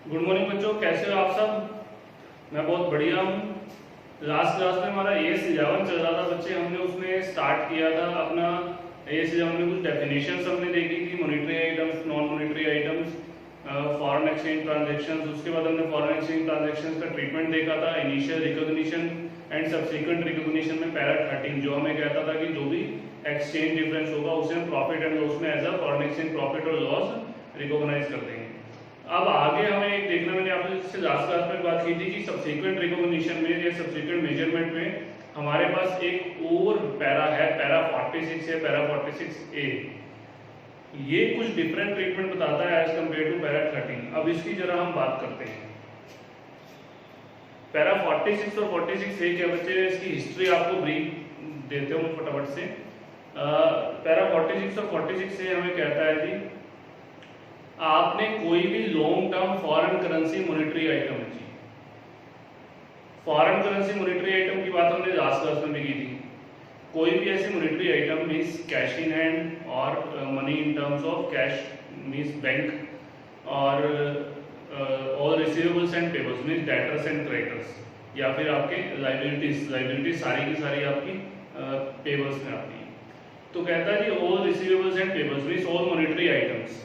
Good morning बच्चों, कैसे हो आप सब। मैं बहुत बढ़िया हूँ। लास्ट क्लास में हमारा AS11 चल रहा था बच्चे, हमने उसमें स्टार्ट किया था अपना AS11 में कुछ डेफिनेशंस हमने देखी थी, monetary items, non monetary items, foreign exchange transactions. उसके बाद हमने फॉरेन एक्सचेंज ट्रांजैक्शंस का ट्रीटमेंट देखा था, initial recognition and subsequent recognition में पैरा 13 जो हमें कहता था कि जो भी एक्सचेंज डिफरेंस होगा उसे हम प्रॉफिट एंड लॉस में as a foreign exchange profit और लॉस रिकॉग्नाइज कर देंगे। अब आगे हमें एक देखना, मैंने आपसे लास्ट क्लास में बात की थी कि सब्सिक्वेंट रिकॉग्निशन में या सब्सिक्वेंट मेजरमेंट में हमारे पास एक और पैरा है, पैरा 46 है, पैरा 46A। ये कुछ डिफरेंट ट्रीटमेंट बताता है एज कंपेयर टू पैरा 13। अब इसकी जरा हम बात करते हैं। पैरा 46 और 46A के बच्चे, इसकी हिस्ट्री आपको ब्रीफ देते हूँ फटाफट से। पैरा 46 और 46A हमें कहता है जी आपने कोई भी long term foreign currency monetary item है जी। फॉरेन करेंसी मॉनेटरी आइटम की बात हमने लास्ट क्लास में भी की थी। कोई भी ऐसी monetary item means cash in hand और money in terms of cash means bank और receivables and payables means debtors and creditors, या फिर आपके लाइबिलिटीज सारी की सारी आपकी पेबल्स में आती है। तो कहता है जी all receivables and payables means all monetary items.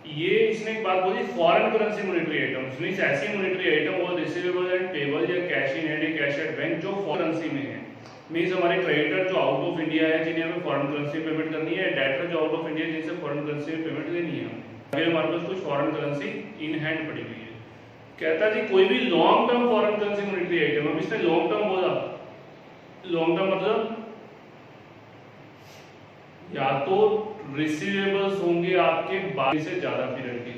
ये इसने एक बात बोली, foreign currency monetary items means ऐसी मॉनेटरी आइटम और रिसीवेबल एंड पेबल या कैश इन हैंड या कैश एट बैंक जो फॉरेन करेंसी में है। मींस हमारे क्रेडिटर जो आउट ऑफ इंडिया है जिन्हें हमें फॉरेन करेंसी पेमेंट करनी है, डेटर जो आउट ऑफ इंडिया जिनसे फॉरेन करेंसी में पेमेंट लेनी है। अभी हमारे पास कुछ फॉरेन करेंसी इन हैंड पड़ी हुई है। कहता जी कोई भी long term foreign currency monetary item, अब इसने लॉन्ग टर्म बोला, लॉन्ग टर्म मतलब या तो रिसीवेबल्स होंगे आपके 12 से ज्यादा पीरियड के,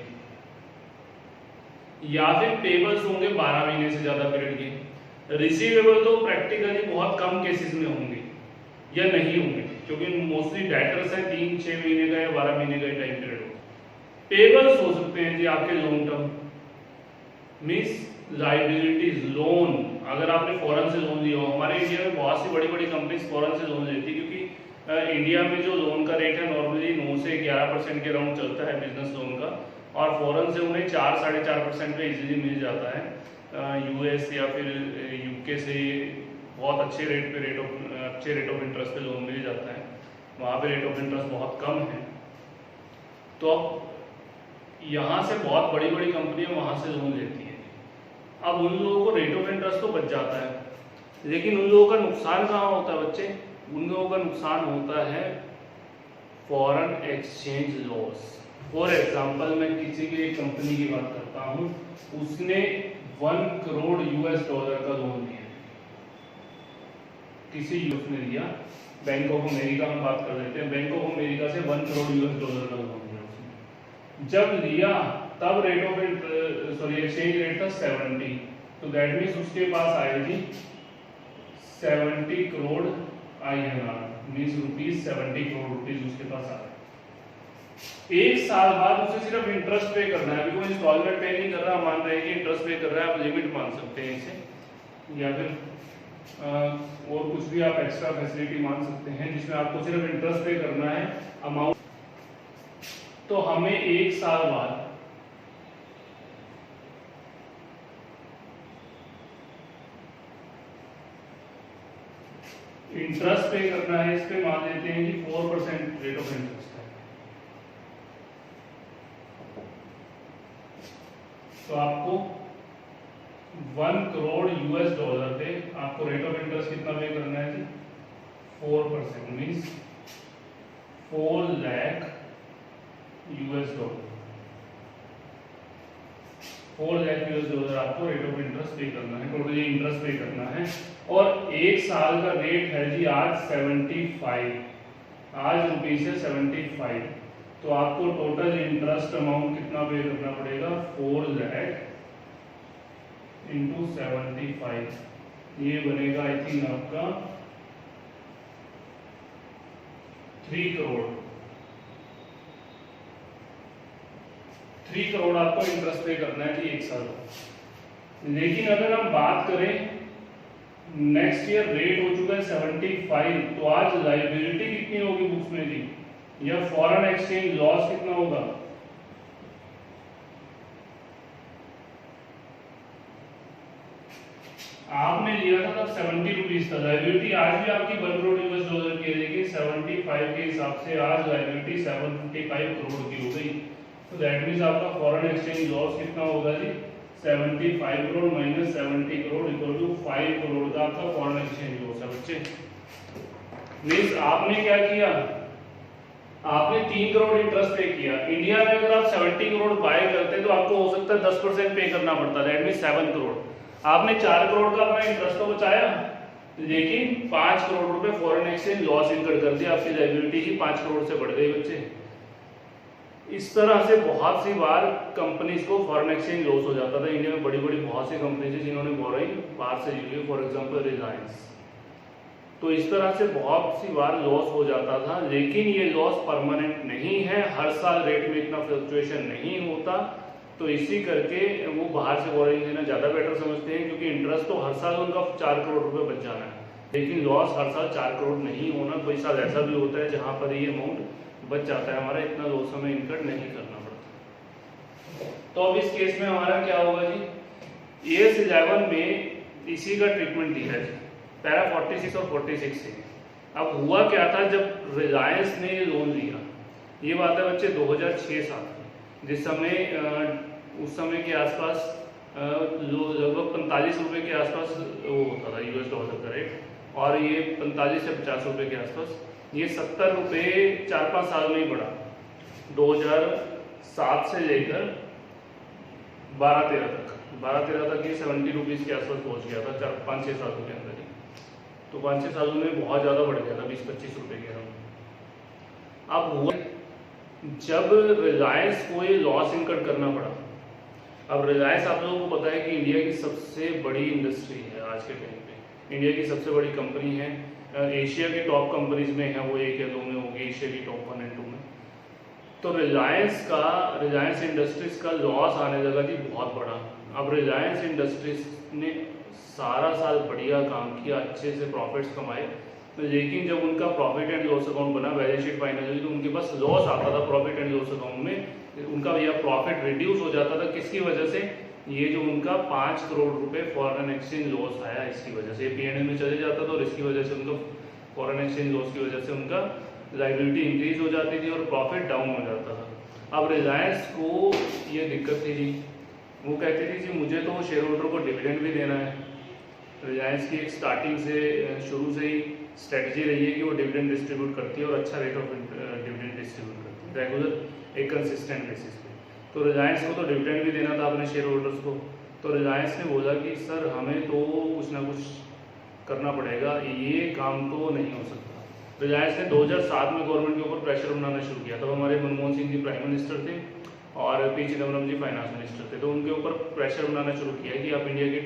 या फिर पेबल्स होंगे 12 महीने से ज्यादा पीरियड के। रिसीवेबल तो प्रैक्टिकली बहुत कम केसेस में होंगे या नहीं होंगे, क्योंकि मोस्टली डेटर्स है 3-6 महीने का या 12 महीने का टाइम पीरियड होगा। पेबल्स हो सकते हैं जी आपके long term means liabilities, loan. अगर आपने फॉरेन से लोन लिया हो, हमारे इंडिया में बहुत सी बड़ी बड़ी कंपनीज फॉरेन से लोन लेती है, क्योंकि इंडिया में जो लोन का रेट है नॉर्मली 9 से 11% के राउंड चलता है बिजनेस लोन का, और फॉरेन से उन्हें 4-4.5% पे इजीली मिल जाता है। यूएस या फिर यूके से बहुत अच्छे रेट ऑफ इंटरेस्ट पे लोन मिल जाता है, वहाँ पे रेट ऑफ इंटरेस्ट बहुत कम है। तो अब यहाँ से बहुत बड़ी बड़ी कंपनियाँ वहाँ से लोन लेती हैं। अब उन लोगों को रेट ऑफ इंटरेस्ट तो बच जाता है, लेकिन उन लोगों का नुकसान कहाँ होता है बच्चे? उन लोगों का नुकसान होता है foreign exchange loss. For example मैं किसी भी एक कंपनी की बात करता हूं, उसने $1 करोड़ का लोन लिया, किसी यूएस ने लिया, बैंक ऑफ अमेरिका में बात कर लेते हैं, बैंक ऑफ अमेरिका से $1 करोड़ का लोन लिया उसने। जब लिया तब रेट ऑफ एक्सचेंज रेट था 70, तो दैट मीन्स उसके पास आएगी 70 crore INR means rupees 70 crore rupees उसके पास आ रहे। एक साल बाद उसे सिर्फ इंटरेस्ट पे करना है, अभी कोई इंस्टॉलमेंट पे नहीं कर रहा, मान रहे हैं कि इंटरेस्ट पे कर रहा है, आप लिमिट मान सकते हैं इसे, या फिर और कुछ भी आप एक्स्ट्रा फैसिलिटी मान सकते हैं जिसमें आपको सिर्फ इंटरेस्ट पे करना है अमाउंट। तो हमें एक साल बाद इंटरेस्ट पे करना है, इस पे मान लेते हैं कि 4% रेट ऑफ इंटरेस्ट है। तो आपको $1 करोड़ पे आपको रेट ऑफ इंटरेस्ट कितना पे करना है जी? 4% मींस $4 लाख। 4 लाख आपको रेट ऑफ इंटरेस्ट पे करना है, टोटली इंटरेस्ट पे करना है। और एक साल का रेट है जी आज 75, आज रुपये से 75, तो आपको टोटल इंटरेस्ट अमाउंट कितना पे करना पड़ेगा? 4 लाख इंटू 75, ये बनेगा आई थिंक आपका 3 करोड़। 3 करोड़ आपको इंटरेस्ट पे करना है कि एक साल। लेकिन अगर हम बात करें नेक्स्ट ईयर रेट हो चुका है 75, तो आज लाइबिलिटी कितनी होगी बुक्स में जी, या फॉरेन एक्सचेंज लॉस कितना होगा? आपने लिया था तब 70 रुपीज था, लाइबिलिटी आज भी आपकी 1 करोड़ यूएस डॉलर की रहेगी। 75 के हिसाब से आज लाइबिलिटी 755 करोड़ की हो गई। तो दैट मीन्स आपका फॉरेन एक्सचेंज लॉस कितना होगा जी, 75 crore minus 70 crore equal to 5 crore का आपका फॉरेन एक्सचेंज लॉस है बच्चे। मीन्स आपने क्या किया, आपने 3 करोड़ इंटरेस्ट पे किया। इंडिया में अगर आप 70 करोड़ बाय करते तो आपको हो सकता है 10% पे करना पड़ता, दैट मीन 7 करोड़। आपने 4 करोड़ का अपना इंटरेस्ट तो बचाया, लेकिन 5 करोड़ रुपए फॉरेन एक्सचेंज लॉस इनकर कर दिया, आपकी लायबिलिटी ही 5 करोड़ से बढ़ गई बच्चे। इस तरह से बहुत सी बार कंपनीज को फॉरेन एक्सचेंज लॉस हो जाता था। इंडिया में बड़ी बड़ी बहुत सी कंपनीज है जिन्होंने बोरोइंग बाहर से ली, फॉर एग्जांपल रिलायंस। तो इस तरह से बहुत सी बार लॉस हो जाता था, लेकिन ये लॉस परमानेंट नहीं है, हर साल रेट में इतना फ्लक्चुएशन नहीं होता। तो इसी करके वो बाहर से बोरोइंग लेना ज़्यादा बेटर समझते हैं, क्योंकि इंटरेस्ट तो हर साल उनका 4 करोड़ रुपए बच जाना है, लेकिन लॉस हर साल 4 करोड़ नहीं होना। कोई साल ऐसा भी होता है जहाँ पर ये अमाउंट बच जाता है हमारा, इतना लॉस हमें इनकट नहीं करना पड़ता। तो अब इस केस में हमारा क्या होगा जी, AS 11 में इसी का ट्रीटमेंट दिया है, पैरा 46 और 46 से। अब हुआ क्या था, जब रिलायंस ने लोन लिया, ये बात है बच्चे 2006-7 की, जिस समय उस समय के आसपास लगभग 45 रुपए के आसपास वो होता था यूएस डॉलर का रेट, और ये 45 से 50 रुपए के आसपास, ये 70 रुपए 4-5 साल में ही बढ़ा। 2007 से लेकर 12-13 तक ये 70 रुपीज़ के आसपास पहुंच गया था, 5-6 सालों के अंदर ही। तो 5-6 सालों में बहुत ज़्यादा बढ़ गया था, 20-25 रुपए के अराउंड। अब हुआ जब रिलायंस को ये लॉस इनकट करना पड़ा। अब रिलायंस आप लोगों को पता है कि इंडिया की सबसे बड़ी इंडस्ट्री है आज के टाइम पे, इंडिया की सबसे बड़ी कंपनी है, एशिया की टॉप कंपनीज में है वो, 1 या 2 में होगी एशिया की टॉप 1 और 2 में। तो रिलायंस इंडस्ट्रीज का लॉस आने लगा जी बहुत बड़ा। अब रिलायंस इंडस्ट्रीज ने सारा साल बढ़िया काम किया, अच्छे से प्रॉफिट्स कमाए, लेकिन जब उनका प्रॉफिट एंड लॉस अकाउंट बना, बैलेंस शीट फाइनल हुई, तो उनके पास लॉस आता था प्रॉफिट एंड लॉस अकाउंट में, उनका यह प्रॉफिट रिड्यूस हो जाता था। किसकी वजह से, ये जो उनका 5 करोड़ रुपए फॉरेन एक्सचेंज लॉस आया, इसकी वजह से P&L में चले जाता था, और इसकी वजह से उनका फॉरेन एक्सचेंज लॉस की वजह से उनका लायबिलिटी इंक्रीज हो जाती थी और प्रॉफिट डाउन हो जाता था। अब रिलायंस को ये दिक्कत थी जी, वो कहती थी जी मुझे तो शेयर होल्डर को डिविडेंड भी देना है। रिलायंस की एक स्टार्टिंग से शुरू से ही स्ट्रेटजी रही है कि वो डिविडेंड डिस्ट्रीब्यूट करती है, और अच्छा रेट ऑफ डिविडेंड डिस्ट्रीब्यूट करती है रेगुलर एक कंसिस्टेंट बेसिस पे। तो रिलायंस को तो डिविडेंड भी देना था अपने शेयर होल्डर्स को। तो रिलायंस ने बोला कि सर हमें तो कुछ ना कुछ करना पड़ेगा, ये काम तो नहीं हो सकता। रिलायंस ने 2007 में गवर्नमेंट के ऊपर प्रेशर बनाना शुरू किया। तब हमारे मनमोहन सिंह जी प्राइम मिनिस्टर थे और P चिदम्बरम जी फाइनेंस मिनिस्टर थे। तो उनके ऊपर प्रेशर बनाना शुरू किया कि आप इंडिया के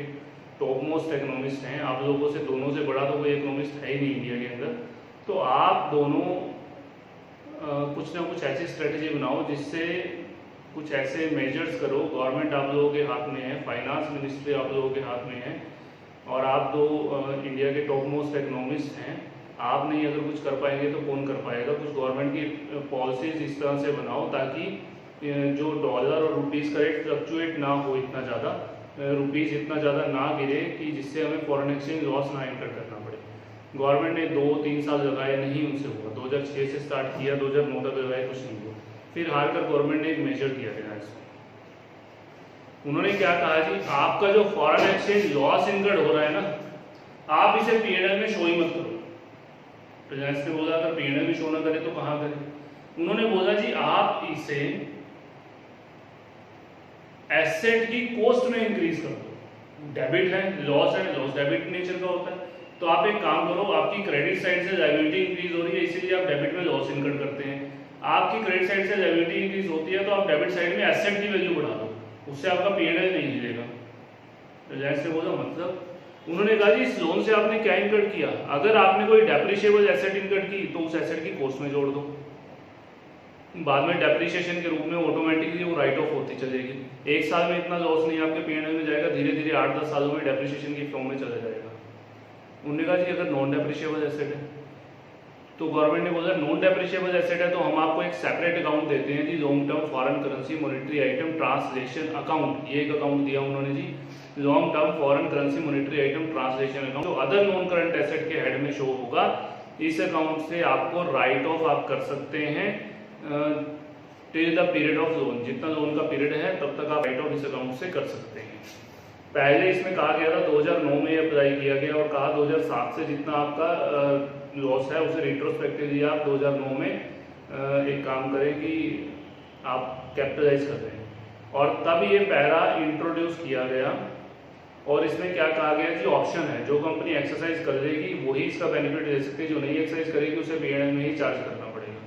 टॉप मोस्ट इकोनॉमिस्ट हैं, आप लोगों से दोनों से बड़ा तो कोई इकोनॉमिस्ट है ही नहीं इंडिया के अंदर, तो आप दोनों कुछ ना कुछ ऐसी स्ट्रेटजी बनाओ जिससे कुछ ऐसे मेजर्स करो। गवर्नमेंट आप लोगों के हाथ में है, फाइनेंस मिनिस्ट्री आप लोगों के हाथ में है, और आप दो इंडिया के टॉप मोस्ट इकोनॉमिस्ट हैं, आप नहीं अगर कुछ कर पाएंगे तो कौन कर पाएगा। कुछ गवर्नमेंट की पॉलिसीज इस तरह से बनाओ ताकि जो डॉलर और रुपीज़ का रेट फ्लक्चुएट ना हो इतना ज़्यादा, रुपीज़ इतना ज़्यादा ना गिरे कि जिससे हमें फॉरेन एक्सचेंज लॉस ना इनकर करना पड़े। गवर्नमेंट ने 2-3 साल लगाए, नहीं उनसे हुआ। 2006 से स्टार्ट किया, 2009 तक लगाए, कुछ नहीं हुआ। फिर हार कर गवर्नमेंट ने एक मेजर दिया रिलायंस को। उन्होंने क्या कहा जी, आपका जो फॉरेन एक्सचेंज लॉस इनकट हो रहा है ना, आप इसे P&L में शो ही मत करो। रिलायंस ने बोला अगर P&L में शो ना करे तो कहाँ करे। उन्होंने बोला जी आप इसे एसेट की कॉस्ट में इंक्रीज कर दो। डेबिट है, लॉस है, लॉस डेबिट नेचर का होता है। तो आप एक काम करो, आपकी क्रेडिट साइड से लायबिलिटी इंक्रीज हो रही है, इसीलिए आप डेबिट में लॉस इनकट करते हैं। आपकी क्रेडिट साइड से लायबिलिटी इंक्रीज होती है तो आप डेबिट साइड में एसेट की वैल्यू बढ़ा दो, उससे आपका P&L नहीं हिलेगा। रिलायंस ने बोला मतलब, उन्होंने कहा जी इस लोन से आपने क्या इनकट किया, अगर आपने कोई डेप्रिशिएबल एसेट इनकट की तो उस एसेट की कॉस्ट में जोड़ दो, बाद में डेप्रिसिएशन के रूप में ऑटोमेटिकली वो राइट ऑफ होती चलेगी। एक साल में इतना लॉस नहीं आपके P&L में जाएगा, धीरे धीरे 8-10 सालों में डेप्रिसिएशन की फॉर्म में चला जाएगा। उन्होंने कहा जी अगर नॉन डेप्रिशिएबल एसेट है, तो गवर्नमेंट ने बोला नॉन डेप्रिशिएबल एसेट है तो हम आपको एक सेपरेट अकाउंट देते हैं जी, long term foreign currency monetary item translation account. ये एक अकाउंट दिया उन्होंने जी, long term foreign currency monetary item translation account, जो अदर नॉन करंट एसेट के हेड में शो होगा, इस अकाउंट से आपको राइट ऑफ आप कर सकते हैं till the period of loan, जितना लोन का पीरियड है तब तक आप राइट ऑफ इस अकाउंट से कर सकते हैं। पहले इसमें कहा गया था 2009 में अप्लाई किया गया और कहा 2007 से जितना आपका लॉस है उसे रिट्रोस्पेक्टिवली आप 2009 में एक काम करें कि आप कैपिटलाइज कर दें, और तब ये पैरा इंट्रोड्यूस किया गया। और इसमें क्या कहा गया कि ऑप्शन है, जो कंपनी एक्सरसाइज कर लेगी वही इसका बेनिफिट ले सकती है, जो नहीं एक्सरसाइज करेगी उसे P&L में ही चार्ज करना पड़ेगा।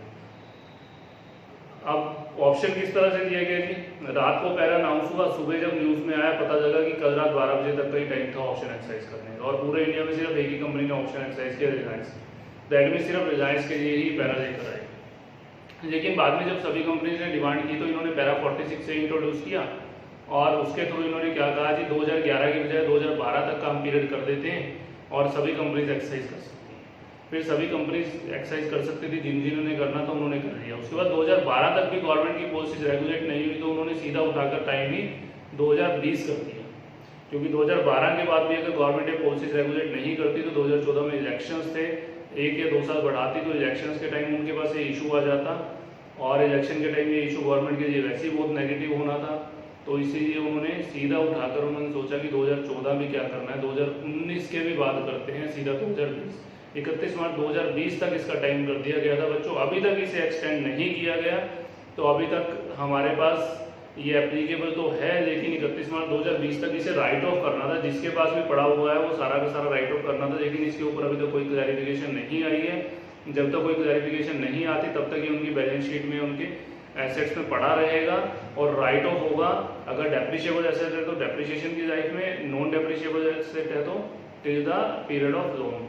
अब ऑप्शन किस तरह से दिया गया जी, रात को पैरा अनाउंस हुआ, सुबह जब न्यूज में आया पता चला कि कल रात 12 बजे तक का ही टाइम था ऑप्शन एक्सरसाइज करने का, और पूरे इंडिया में सिर्फ एक ही कंपनी ने ऑप्शन एक्सरसाइज किया, रिलायंस। दैट मीन सिर्फ रिलायंस के लिए ही पैरा लेकर आए। लेकिन बाद में जब सभी कंपनीज ने डिमांड की तो इन्होंने पैरा 46 से इंट्रोड्यूस किया, और उसके थ्रू इन्होंने क्या कहा जी 2011 की बजाय 2012 तक का हम पीरियड कर देते हैं और सभी कंपनीज एक्सरसाइज कर सकती हैं। फिर सभी कंपनीज एक्सरसाइज कर सकती थी, जिन्होंने करना था उन्होंने कर लिया। उसके बाद 2012 तक भी गवर्नमेंट की पॉलिसीज रेगुलेट नहीं हुई तो उन्होंने सीधा उठाकर टाइम ही 2020 कर दिया, क्योंकि 2012 के बाद भी अगर गवर्नमेंट ये पॉलिसीज रेगुलेट नहीं करती तो 2014 में इलेक्शंस थे, 1 या 2 साल बढ़ाती तो इलेक्शंस के टाइम उनके पास ये इशू आ जाता, और इलेक्शन के टाइम ये इशू गवर्नमेंट के लिए वैसे ही बहुत नेगेटिव होना था। तो इसीलिए उन्होंने सीधा उठाकर उन्होंने सोचा कि 2014 में क्या करना है, 2019 के भी बात करते हैं, सीधा 2020 31 मार्च 2020 तक इसका टाइम कर दिया गया था बच्चों। अभी तक इसे एक्सटेंड नहीं किया गया, तो अभी तक हमारे पास ये एप्लीकेबल तो है, लेकिन 31 मार्च 2020 तक इसे राइट ऑफ करना था। जिसके पास भी पड़ा हुआ है वो सारा का सारा राइट ऑफ करना था, लेकिन इसके ऊपर अभी तक कोई क्लैरिफिकेशन नहीं आई है। जब तक कोई क्लैरिफिकेशन नहीं आती तब तक ये उनकी बैलेंस शीट में उनके एसेट्स में पड़ा रहेगा और राइट ऑफ होगा। अगर डेप्रिशिएबल एसेट है तो डेप्रिसिएशन की लाइफ में, नॉन डेप्रिशिएबल एसेट है तो till the period of loan.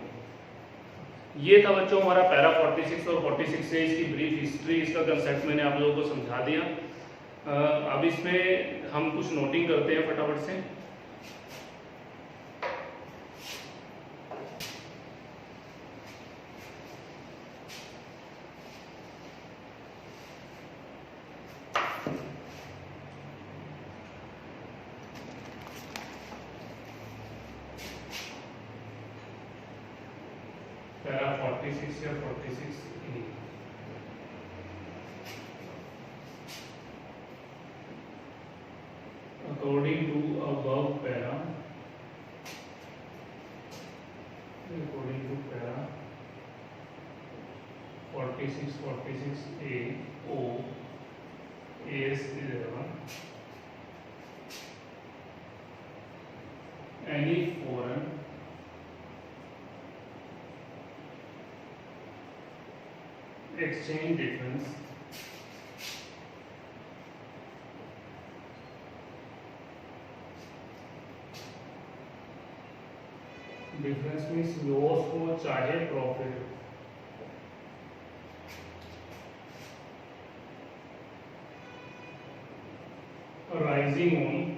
ये था बच्चों हमारा पैरा 46 और 46 से इसकी ब्रीफ हिस्ट्री, इसका कंसेप्ट मैंने आप लोगों को समझा दिया। अब इसमें हम कुछ नोटिंग करते हैं फटाफट से। पैरा 46 या 46A, according to above para, according to para 46A O AS11, any foreign exchange difference means loss हो चाहे profit, rising on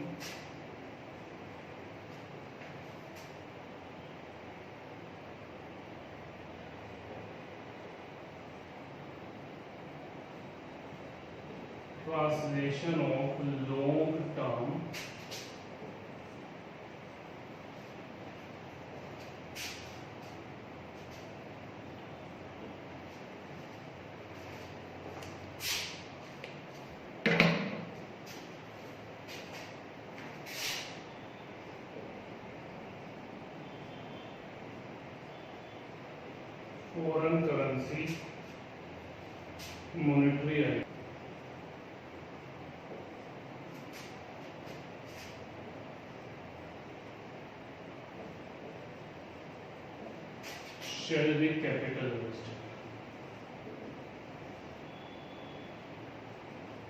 translation of long term foreign currency monetary item, shall be capitalized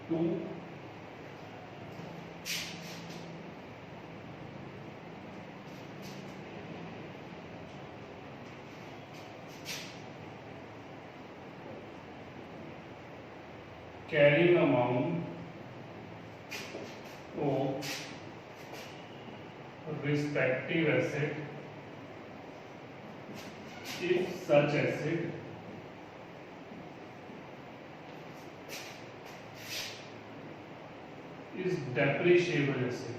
to carrying amount of respective asset if such asset is depreciable asset,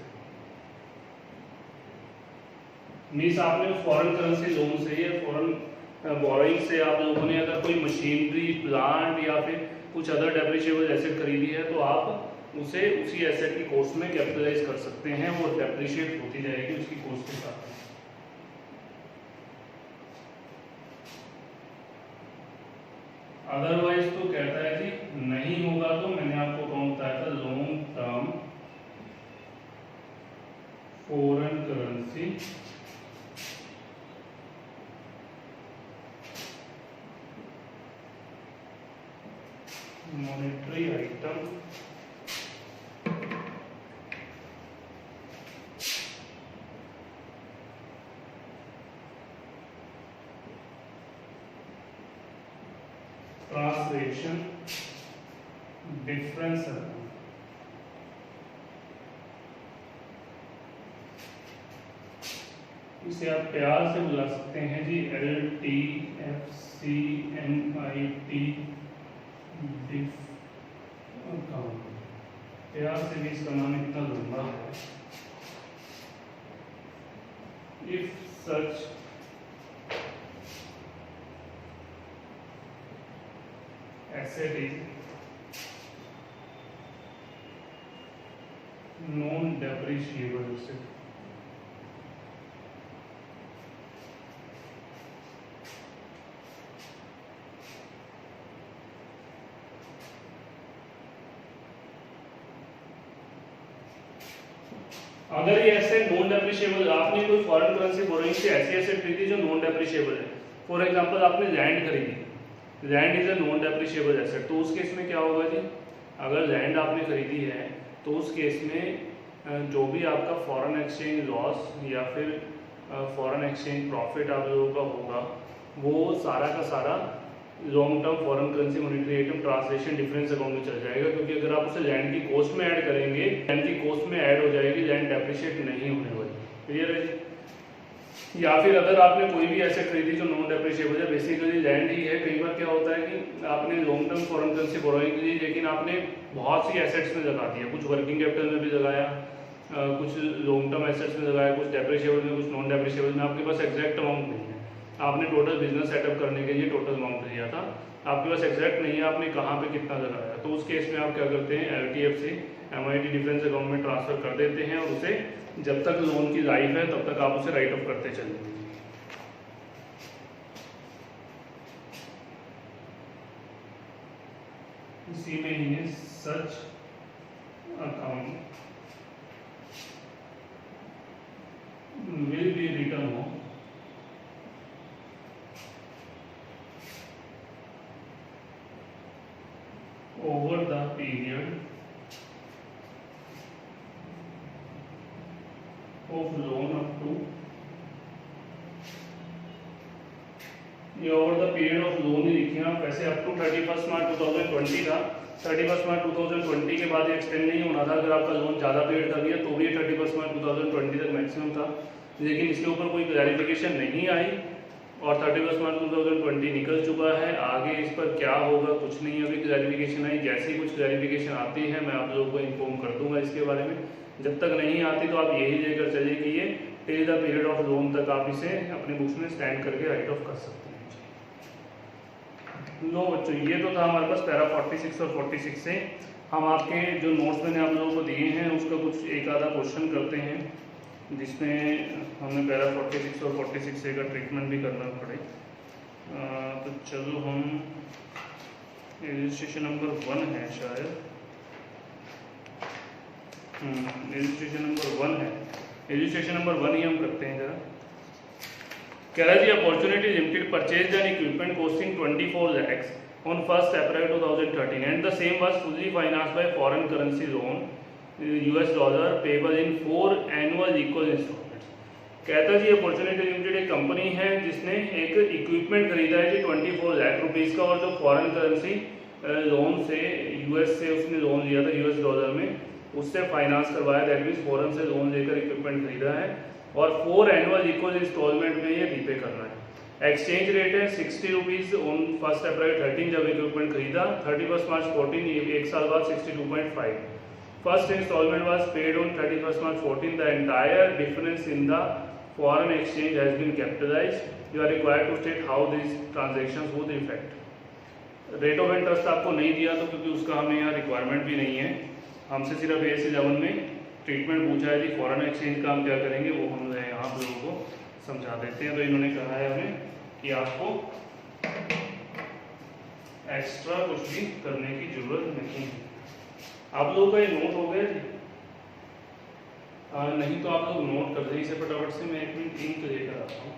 means आपने foreign currency loan से या foreign borrowing से आप लोगों ने अगर कोई machinery, plant या फिर कुछ अदर डेप्रिशिएबल एसेट खरीदी है तो आप उसे उसी एसेट की कॉस्ट में कैपिटलाइज कर सकते हैं, वो डेप्रिशिएट होती जाएगी उसकी कॉस्ट के साथ। अदरवाइज तो कहता है कि नहीं होगा, तो मैंने आपको कौन बताया था, long term foreign currency monetary item translation difference account. इसे आप प्यार से बुला सकते हैं जी LTFCMIT डिफ अकाउंट। प्यार से भी इसका नाम इतना लंबा है। If such asset is non-depreciable asset, अगर ये एसेट नॉन डेप्रिशिएबल, आपने कोई फॉरेन करेंसी बोरोइंग से ऐसी एसेट खरीदी जो नॉन डेप्रिशिएबल है, फॉर एग्जांपल आपने लैंड खरीदी, land is a non depreciable asset, तो उस केस में क्या होगा जी, अगर लैंड आपने खरीदी है तो उस केस में जो भी आपका फॉरेन एक्सचेंज लॉस या फिर फॉरेन एक्सचेंज प्रॉफिट आप लोगों का होगा, वो सारा का सारा long term foreign currency monetary item translation difference account में चल जाएगा, क्योंकि अगर आप उसे लैंड की कॉस्ट में ऐड करेंगे, लैंड की कॉस्ट में ऐड हो जाएगी, लैंड डेप्रिशिएट नहीं होने वाली। क्लियर है जी? या फिर अगर आपने कोई भी एसेट खरीदी जो नॉन डेप्रिशिएबल है, बेसिकली लैंड ही है, कई बार क्या होता है कि आपने long term foreign currency borrowing ली, लेकिन आपने बहुत सी एसेट्स में लगा दिया, कुछ वर्किंग कैपिटल में भी लगाया, कुछ लॉन्ग टर्म एसेट्स में लगाया, कुछ डेप्रिशिएबल में, कुछ नॉन डेप्रिशिएबल में, आपके पास एग्जैक्ट अमाउंट नहीं है, आपने टोटल बिजनेस सेटअप करने के लिए टोटल अमाउंट दिया था, आपके पास एग्जैक्ट नहीं है आपने कहाँ पे कितना लगाया, तो उस केस में आप क्या करते हैं, LTFC MIT डिफरेंस अकाउंट में ट्रांसफर कर देते हैं, और उसे जब तक लोन की लाइफ है तब तक आप उसे राइट ऑफ करते चलेंगे। इसी में ही है such account will be written off over the period of loan up to, ये over the period of loan ही लिखे आप, वैसे अप टू 31 मार्च 2020 था, 31 मार्च 2020 के बाद ये एक्सटेंड नहीं होना था, अगर आपका लोन ज़्यादा पीरियड का दिया तो भी 31 मार्च 2020 तक मैक्सिमम था, लेकिन इसके ऊपर कोई क्लैरिफिकेशन नहीं आई और 31 मार्च 2020 निकल चुका है, आगे इस पर क्या होगा कुछ नहीं अभी क्लैरिफिकेशन आई, जैसे ही कुछ क्लैरिफिकेशन आती है मैं आप लोगों को इन्फॉर्म कर दूंगा इसके बारे में, जब तक नहीं आती तो आप यही लेकर चलिए कि ये till the period of loan तक आप इसे अपनी बुक्स में स्टैंड करके राइट ऑफ कर सकते हैं। लो बच्चों, ये तो था हमारे पास पैरा 46 और 46 से हम आपके जो नोट्स मैंने आप लोगों को दिए हैं उसका कुछ एक आधा क्वेश्चन करते हैं, जिसमें हमें पैरा 46 और 46 से का ट्रीटमेंट भी करना पड़े। तो चलो हम इलस्ट्रेशन नंबर 1 है शायद, इलस्ट्रेशन नंबर 1 है, इलस्ट्रेशन नंबर 1 ही हम करते हैं जरा। कह रहा है जी opportunity limited purchase an equipment costing 24 lakhs on 1st April 2013 and the same was fully financed by foreign currency loan $, payable in 4 annual equal installments। कहता है जी अपॉर्चुनिटी लिमिटेड एक कंपनी है जिसने एक इक्विपमेंट खरीदा है जी 24 लाख रुपीज़ का, और जो फॉरेन करेंसी लोन से US से उसने लोन लिया था $, में उससे फाइनेंस करवाया, दैट मीन्स फॉरेन से लोन लेकर इक्विपमेंट खरीदा है और 4 एनुअल इक्वल इंस्टॉलमेंट में ये रीपे करना है। एक्सचेंज रेट है 60 रुपीज़ ऑन 1st April 13 जब इक्विपमेंट खरीदा, 31 मार्च 14 एक साल बाद 62.5। First instalment was paid on 31 March 14, the entire difference in the foreign exchange has been capitalized, you are required to state how these transactions would affect. Rate of interest आपको नहीं दिया तो क्योंकि उसका हमें यहाँ रिक्वायरमेंट भी नहीं है, हमसे सिर्फ AS 11 में ट्रीटमेंट पूछा है कि फॉरेन एक्सचेंज का हम क्या करेंगे, वो हम यहाँ पे लोगों को समझा देते हैं। तो इन्होंने कहा है हमें कि आपको एक्स्ट्रा कुछ भी करने की जरूरत नहीं है। आप लोगों का ये नोट हो गया जी? नहीं तो आप लोग नोट कर दें इसे फटाफट से, मैं एक मिनट इंक लेकर आता हूँ।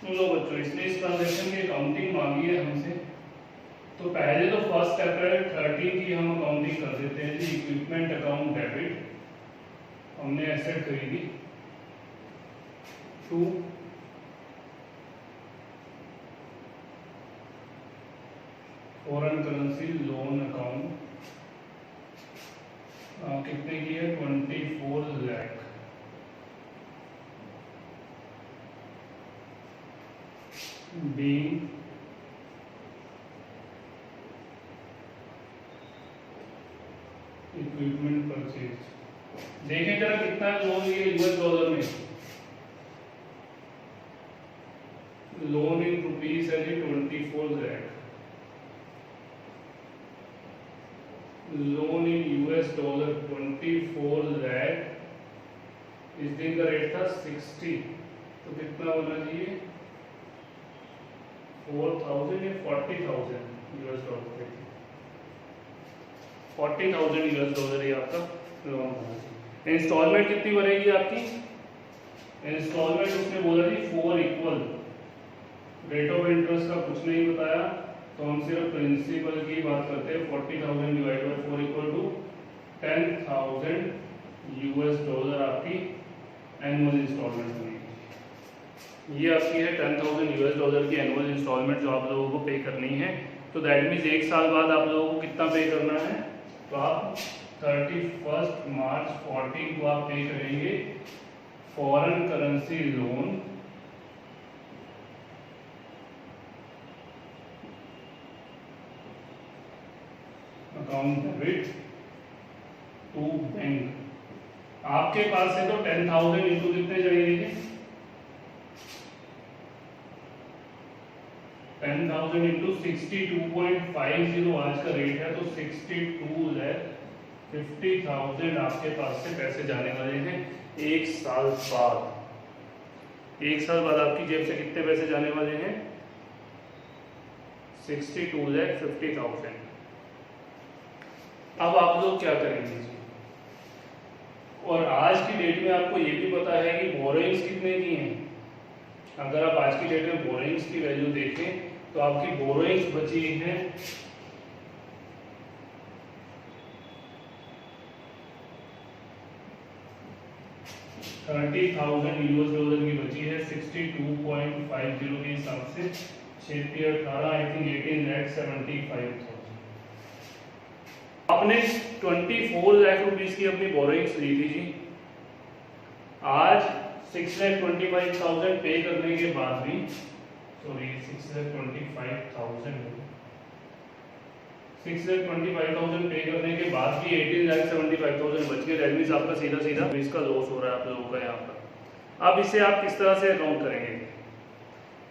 लो बच्चों, इसने इस ट्रांजैक्शन की अकाउंटिंग मांगी है हमसे, तो पहले तो फर्स्ट अप्रैल 13 की हम अकाउंटिंग कर देते हैं जी। इक्विपमेंट अकाउंट डेबिट, हमने एसेट खरीदी। To foreign currency loan account, कितने की है? 24 लाख। being equipment purchase. देखें जरा कितना लोन लिया US डॉलर में। लोन इन रुपीस है जी 24 lakh. Loan in US dollar 24 lakh इस दिन का रेट था 60, तो कितना होना चाहिए 4000 या 40,000 यूएस डॉलर, 40,000 यूएस डॉलर ये आपका लोन होना चाहिए। इंस्टॉलमेंट कितनी बनेगी आपकी, इंस्टॉलमेंट उसने बोला जी 4 इक्वल, रेट ऑफ इंटरेस्ट का कुछ नहीं बताया, तो हम सिर्फ प्रिंसिपल की बात करते हैं। 40,000 divide by 4 equal to 10,000 US dollar आपकी एनुअल इंस्टॉलमेंट बनेगी। ये आपकी है 10,000 यूएस डॉलर की एनुअल इंस्टॉलमेंट जो आप लोगों को पे करनी है। तो दैट मीन्स 1 साल बाद आप लोगों को कितना पे करना है, तो आप 31 मार्च 14 को आप पे करेंगे foreign currency loan account debit to bank. आपके पास से तो 10,000 इंटू कितने जाएंगे, 10,000 इंटू 62.50 आज का रेट है, तो 62,50,000 आपके पास से पैसे जाने वाले हैं 1 साल बाद। 1 साल बाद आपकी जेब से कितने पैसे जाने वाले हैं, 62,50,000। अब आप लोग क्या करेंगे जी, और आज की डेट में आपको ये भी पता है कि बोरोइंग्स कितने की हैं। अगर आप आज की डेट में बोरोइंग्स की वैल्यू देखें तो आपकी बोरोइंग्स बची हैं 30,000 यूएस डॉलर की बची है 62.50 के हिसाब से 6-18 आई थिंक 18,75,000। आपने 24 लाख रुपीस की अपनी बोरोइंग्स ली थी जी, आज 6,25,000 पे करने के बाद भी, सॉरी 6,25,000 पे करने के बाद भी 18,75,000 बच गए। दैट मींस आपका सीधा सीधा इसका लॉस हो रहा है आप लोगों का यहाँ पर। अब इसे आप किस तरह से अकाउंट करेंगे,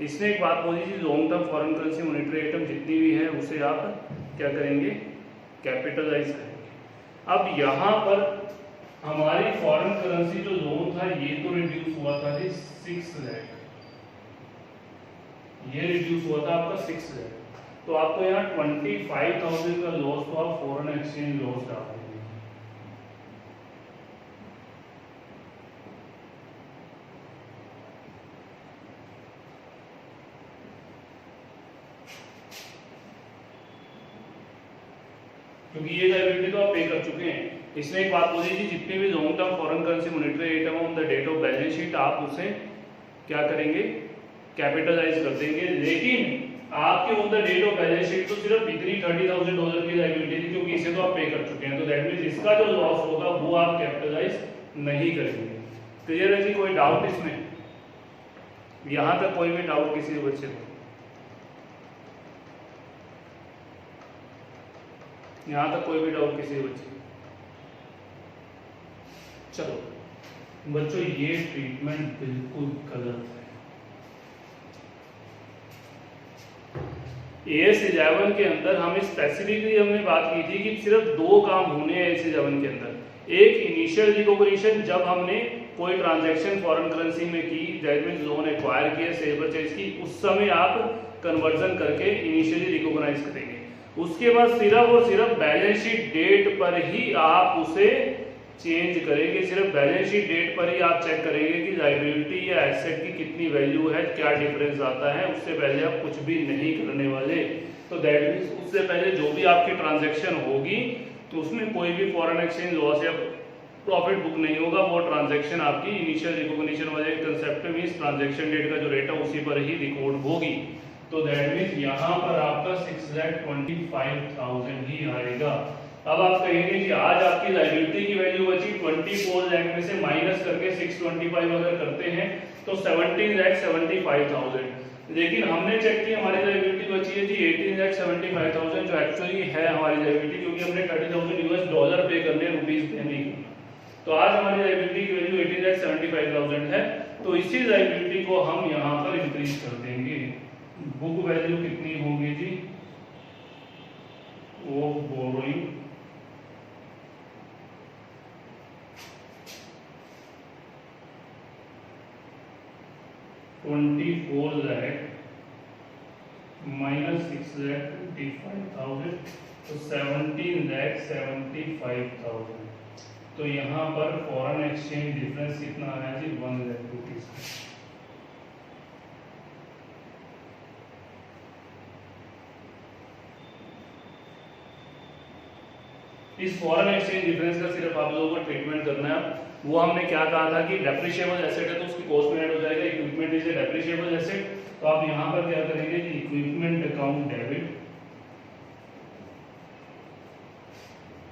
इसने एक बात बोली थी long term foreign currency monetary item जितनी भी है उसे आप क्या करेंगे, कैपिटलाइज करेंगे। अब यहाँ पर हमारी फॉरेन करेंसी जो लोन था ये तो रिड्यूस हुआ था जी 6 लाख, ये रिड्यूस हुआ था आपका 6 लाख, तो आपको यहाँ 25,000 का लॉस तो आप फॉरेन एक्सचेंज लॉस डाल देंगे। क्योंकि ये लायबिलिटी तो आप पे कर चुके हैं। इसने एक बात बोली थी जितने भी long term foreign currency monetary item on the date of balance sheet आप उसे क्या करेंगे, कैपिटलाइज कर देंगे। लेकिन आपके on the date of balance sheet तो सिर्फ बिक्री 30,000 डॉलर की लायबिलिटी थी, क्योंकि इसे तो आप पे कर चुके हैं, तो दैट मींस इसका जो लॉस होगा वो आप कैपिटलाइज नहीं करेंगे। क्लियर है जी, कोई डाउट इसमें, यहां तक कोई भी डाउट किसी बच्चे को, यहां तक कोई भी डाउट किसी बच्चे। चलो बच्चों ये ट्रीटमेंट बिल्कुल गलत है। AS11 के अंदर हम स्पेसिफिकली हमने बात की थी कि सिर्फ 2 काम होने हैं AS11 के अंदर। एक इनिशियल रिकॉग्निशन, जब हमने कोई ट्रांजैक्शन फॉरेन करेंसी में की, दैट मींस लोन एक्वायर किया सेल परचेज की, उस समय आप कन्वर्जन करके इनिशियली रिकॉग्नाइज करेंगे। उसके बाद सिर्फ और सिर्फ बैलेंस शीट डेट पर ही आप उसे चेंज करेंगे, सिर्फ बैलेंस शीट डेट पर ही आप चेक करेंगे कि लायबिलिटी या एसेट की कितनी वैल्यू है, क्या डिफरेंस आता है, उससे पहले आप कुछ भी नहीं करने वाले। तो दैट मींस उससे पहले जो भी आपकी ट्रांजैक्शन होगी तो उसमें कोई भी फॉरेन एक्सचेंज लॉस या प्रॉफिट बुक नहीं होगा, वो ट्रांजैक्शन आपकी इनिशियल रिकॉग्निशन वाले कंसेप्ट में ट्रांजैक्शन डेट का जो रेट है उसी पर ही रिकॉर्ड होगी। तो दैट मींस यहाँ पर आपका 6,25,000 ही आएगा। अब आप कहेंगे कि आज आपकी लायबिलिटी की वैल्यू बची 24 लाख में से माइनस करके 625 अगर करते हैं तो 17,75,000, लेकिन हमने चेक किया हमारी लायबिलिटी बची है जी 18,75,000 जो एक्चुअली है हमारी लायबिलिटी, क्योंकि हमने 30,000 यूएस डॉलर पे करने, रुपीस पे नहीं करना। तो आज हमारी लायबिलिटी की वैल्यू 18,75,000 है, तो इसी लायबिलिटी को हम यहाँ पर इंक्रीज कर देंगे। बुक वैल्यू कितनी होगी जी, वो बोरोइंग 24 lakh माइनस 6 लाख 25,000 तो 17,75,000। तो यहाँ पर फॉरेन एक्सचेंज डिफरेंस कितना आया जी 1 लाख रुपीज। इस फॉरेन एक्सचेंज डिफरेंस का सिर्फ आप लोगों को ट्रीटमेंट करना है। वो हमने क्या कहा था कि डेप्रिशिएबल एसेट है तो उसकी कॉस्ट में ऐड हो जाएगा। Equipment is a depreciable asset, तो आप यहां पर क्या करेंगे कि equipment account debit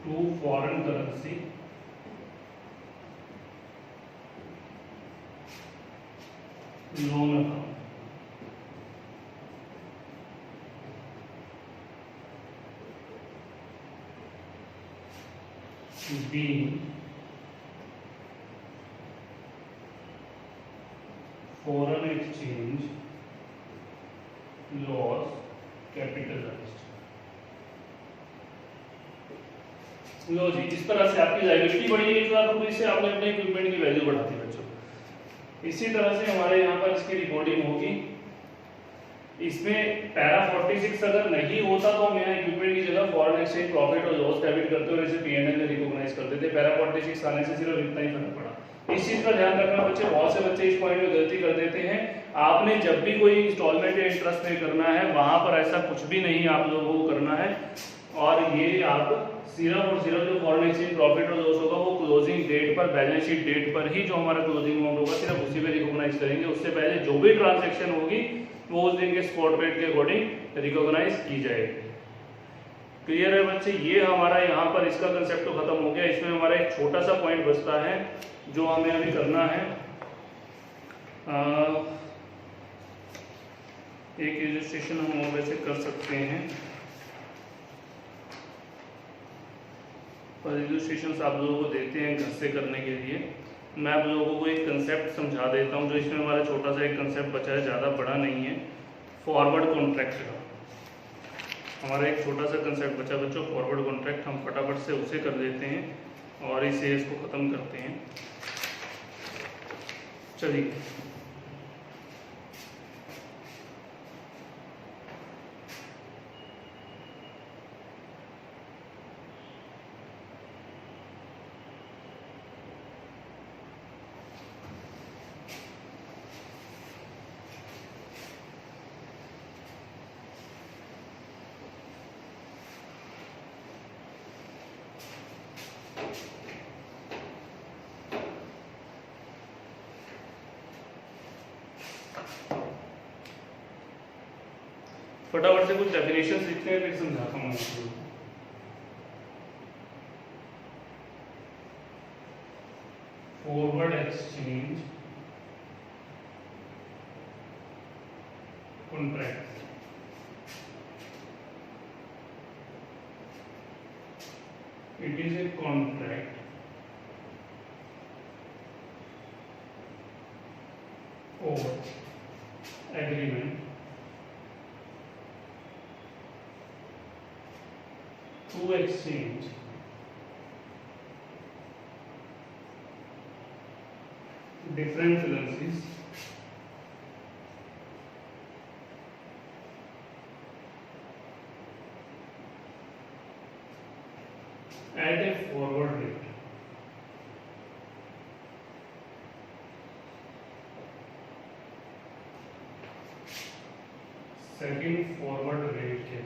to foreign currency loan account being foreign exchange loss capitalized। लो जी, इस तरह से आपकी लायबिलिटी बढ़ी 1,00,000 रुपए से, आपने अपने इक्विपमेंट की वैल्यू बढ़ा दी बच्चों। इसी तरह से हमारे यहाँ पर इसकी रिकॉर्डिंग होगी। इसमें पैरा 46 अगर नहीं होता तो हम यहाँ इक्विपमेंट की जगह फॉरेन एक्सचेंज प्रॉफिट और लॉस डेबिट करते हुए इसे P&L में रिकॉग्नाइज करते थे। पैरा 46 आने से सिर्फ इतना ही फर्क पड़ा। इस चीज का ध्यान रखना बच्चे, बहुत से बच्चे इस पॉइंट में गलती कर देते हैं। आपने जब भी कोई इंस्टॉलमेंट या इंटरेस्ट पे करना है वहां पर ऐसा कुछ भी नहीं आप लोगों को करना है, और ये आप सिर्फ और सिर्फ जो फॉरेन एक्सचेंज प्रॉफिट और लॉस होगा वो क्लोजिंग डेट पर, बैलेंस शीट डेट पर ही जो हमारा क्लोजिंग अमाउंट होगा सिर्फ उसी पे रिकॉग्नाइज करेंगे। उससे पहले जो भी ट्रांजैक्शन होगी वो उस दिन के स्पॉट रेट के अकॉर्डिंग रिकॉग्नाइज की जाएगी। क्लियर है बच्चे? ये हमारा यहाँ पर इसका कंसेप्ट तो खत्म हो गया। इसमें हमारा एक छोटा सा पॉइंट बचता है जो हमें अभी करना है। एक इलस्ट्रेशन हम वैसे कर सकते हैं, पर इलस्ट्रेशन आप लोगों को देते हैं घर से करने के लिए। मैं आप लोगों को एक कंसेप्ट समझा देता हूं जो इसमें हमारा छोटा सा एक कंसेप्ट बचा है, ज़्यादा बड़ा नहीं है। फॉरवर्ड कॉन्ट्रैक्ट का हमारा एक छोटा सा कंसेप्ट बचा बच्चों, फॉरवर्ड कॉन्ट्रैक्ट। हम फटाफट से उसे कर देते हैं और इसे इसको ख़त्म करते हैं। चलिए, फटाफट से कुछ डेफिनेशन लिखते हैं फिर समझाता हूँ आपको। Forward exchange contract it is a contract or agreement to exchange different currencies at a forward rate। Second forward rate के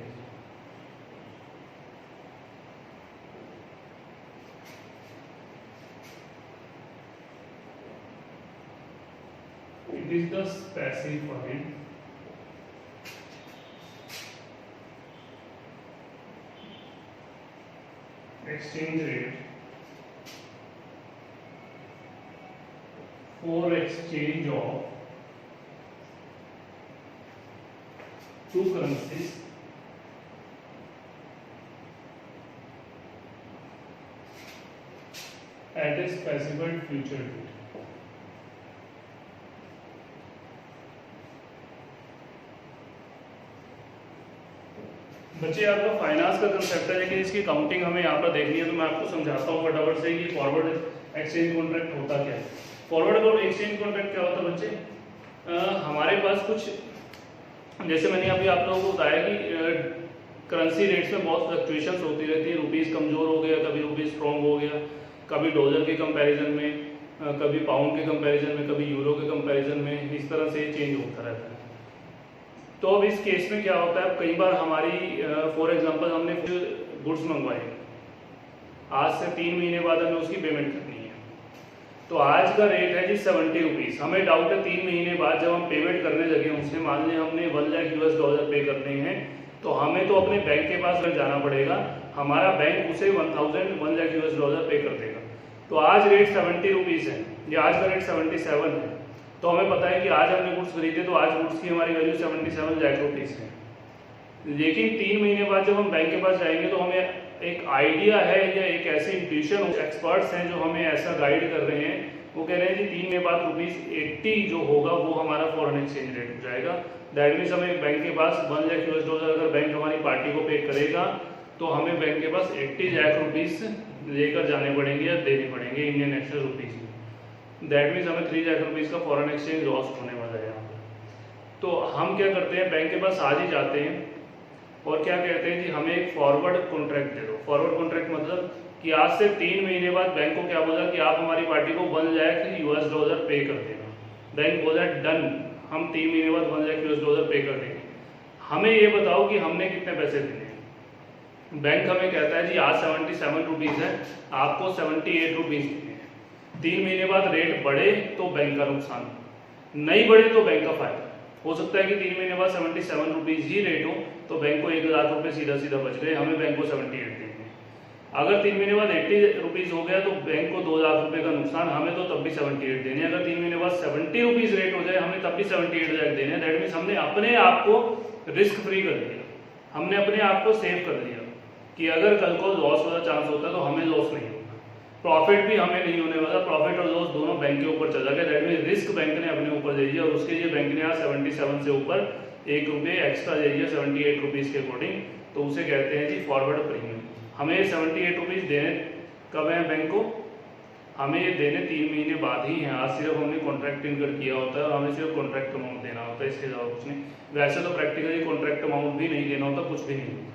it is the specified exchange rate for exchange of two currencies at a specified future date। बच्चे आपका finance का concept है लेकिन इसकी counting हमें यहाँ पर देखनी है, तो मैं आपको समझाता हूँ फटाफट से कि फॉरवर्ड एक्सचेंज कॉन्ट्रैक्ट होता क्या है। फॉरवर्ड एक्सचेंज कॉन्ट्रैक्ट क्या होता है बच्चे? हमारे पास कुछ, जैसे मैंने अभी आप लोगों को बताया कि करेंसी रेट्स में बहुत फ्लक्चुएशंस होती रहती है। रुपीस कमज़ोर हो गया, कभी रुपीस स्ट्रॉन्ग हो गया, कभी डॉलर के कंपैरिजन में, कभी पाउंड के कंपैरिजन में, कभी यूरो के कंपैरिजन में, इस तरह से चेंज होता रहता है। तो अब इस केस में क्या होता है, कई बार हमारी फॉर एग्जांपल हमने गुड्स मंगवाए, आज से 3 महीने बाद हमें उसकी पेमेंट करनी है, तो आज का रेट है जी 70 रुपीज़। हमें डाउट है 3 महीने बाद जब हम पेमेंट करने लगे उनसे, मान लें हमने $1 लाख पे करने हैं, तो हमें तो अपने बैंक के पास जाना पड़ेगा, हमारा बैंक उसे $1 लाख पे कर देगा। तो आज रेट 70 रुपीज़ है, या आज का रेट 77 है, तो हमें पता है कि आज हमने गुड्स खरीदे तो आज गुड्स की हमारी वैल्यू 77 लाख रुपीज़ है। लेकिन 3 महीने बाद जब हम बैंक के पास जाएंगे तो हमें एक आइडिया है या एक ऐसे इंट्यूशन, एक्सपर्ट्स हैं जो हमें ऐसा गाइड कर रहे हैं, वो कह रहे हैं कि 3 महीने बाद ₹80 जो होगा वो हमारा फॉरेन एक्सचेंज रेट हो जाएगा। दैट मीन्स हमें बैंक के पास $1 लाख अगर बैंक हमारी पार्टी को पे करेगा तो हमें बैंक के पास 80 लाख रुपीज़ लेकर जाने पड़ेंगे या देने पड़ेंगे इंडियन नेशनल रुपीज़ में। दैट मीन्स हमें 3 लाख रुपीज़ का फॉरेन एक्सचेंज लॉस होने वाला है यहाँ पर। तो हम क्या करते हैं, बैंक के पास आज ही जाते हैं और क्या कहते हैं कि हमें एक फॉरवर्ड कॉन्ट्रैक्ट दे दो। फॉरवर्ड कॉन्ट्रैक्ट मतलब कि आज से 3 महीने बाद बैंक को क्या बोला कि आप हमारी पार्टी को $1 लाख पे कर देना। बैंक बोला डन, हम 3 महीने बाद $1 लाख पे कर देंगे। हमें ये बताओ कि हमने कितने पैसे देने हैं। बैंक हमें कहता है जी आज 77 रुपीज़ है, आपको 78 रुपीज़ देने हैं। 3 महीने बाद रेट बढ़े तो बैंक का नुकसान, नहीं बढ़े तो बैंक का फायदा। हो सकता है कि 3 महीने बाद 77 रुपीज़ ही रेट हो तो बैंक को $1 लाख सीधा सीधा बच गए, हमें बैंक को 78 देंगे। अगर 3 महीने बाद 80 रुपीज़ हो गया तो बैंक को $2 लाख का नुकसान, हमें तो तब भी 78 देने। अगर 3 महीने बाद 70 रुपीज़ रेट हो जाए हमें तब भी 78 लाख देने। दैट मीन्स हमने अपने आप को रिस्क फ्री कर दिया, हमने अपने आप को सेव कर दिया कि अगर कल को लॉस वाला चांस होता है तो हमें लॉस नहीं होगा, प्रॉफिट भी हमें नहीं होने वाला। प्रॉफिट और लॉस दोनों बैंक के ऊपर चला गया। दैट मीन्स रिस्क बैंक ने अपने ऊपर ले लिया और उसके लिए बैंक ने आज 77 से ऊपर ₹1 एक्स्ट्रा ले लिया 78 रुपीज़ के अकॉर्डिंग। तो उसे कहते हैं जी फॉरवर्ड प्रीमियम। हमें 78 रुपीज़ देने कब है बैंक को, हमें ये देने 3 महीने बाद ही हैं। आज सिर्फ हमने कॉन्ट्रैक्ट इनकर किया होता है और हमें सिर्फ कॉन्ट्रैक्ट अमाउंट देना होता है, इसके अलावा कुछ नहीं। वैसे तो प्रैक्टिकली कॉन्ट्रैक्ट अमाउंट भी नहीं देना होता, कुछ भी नहीं होता।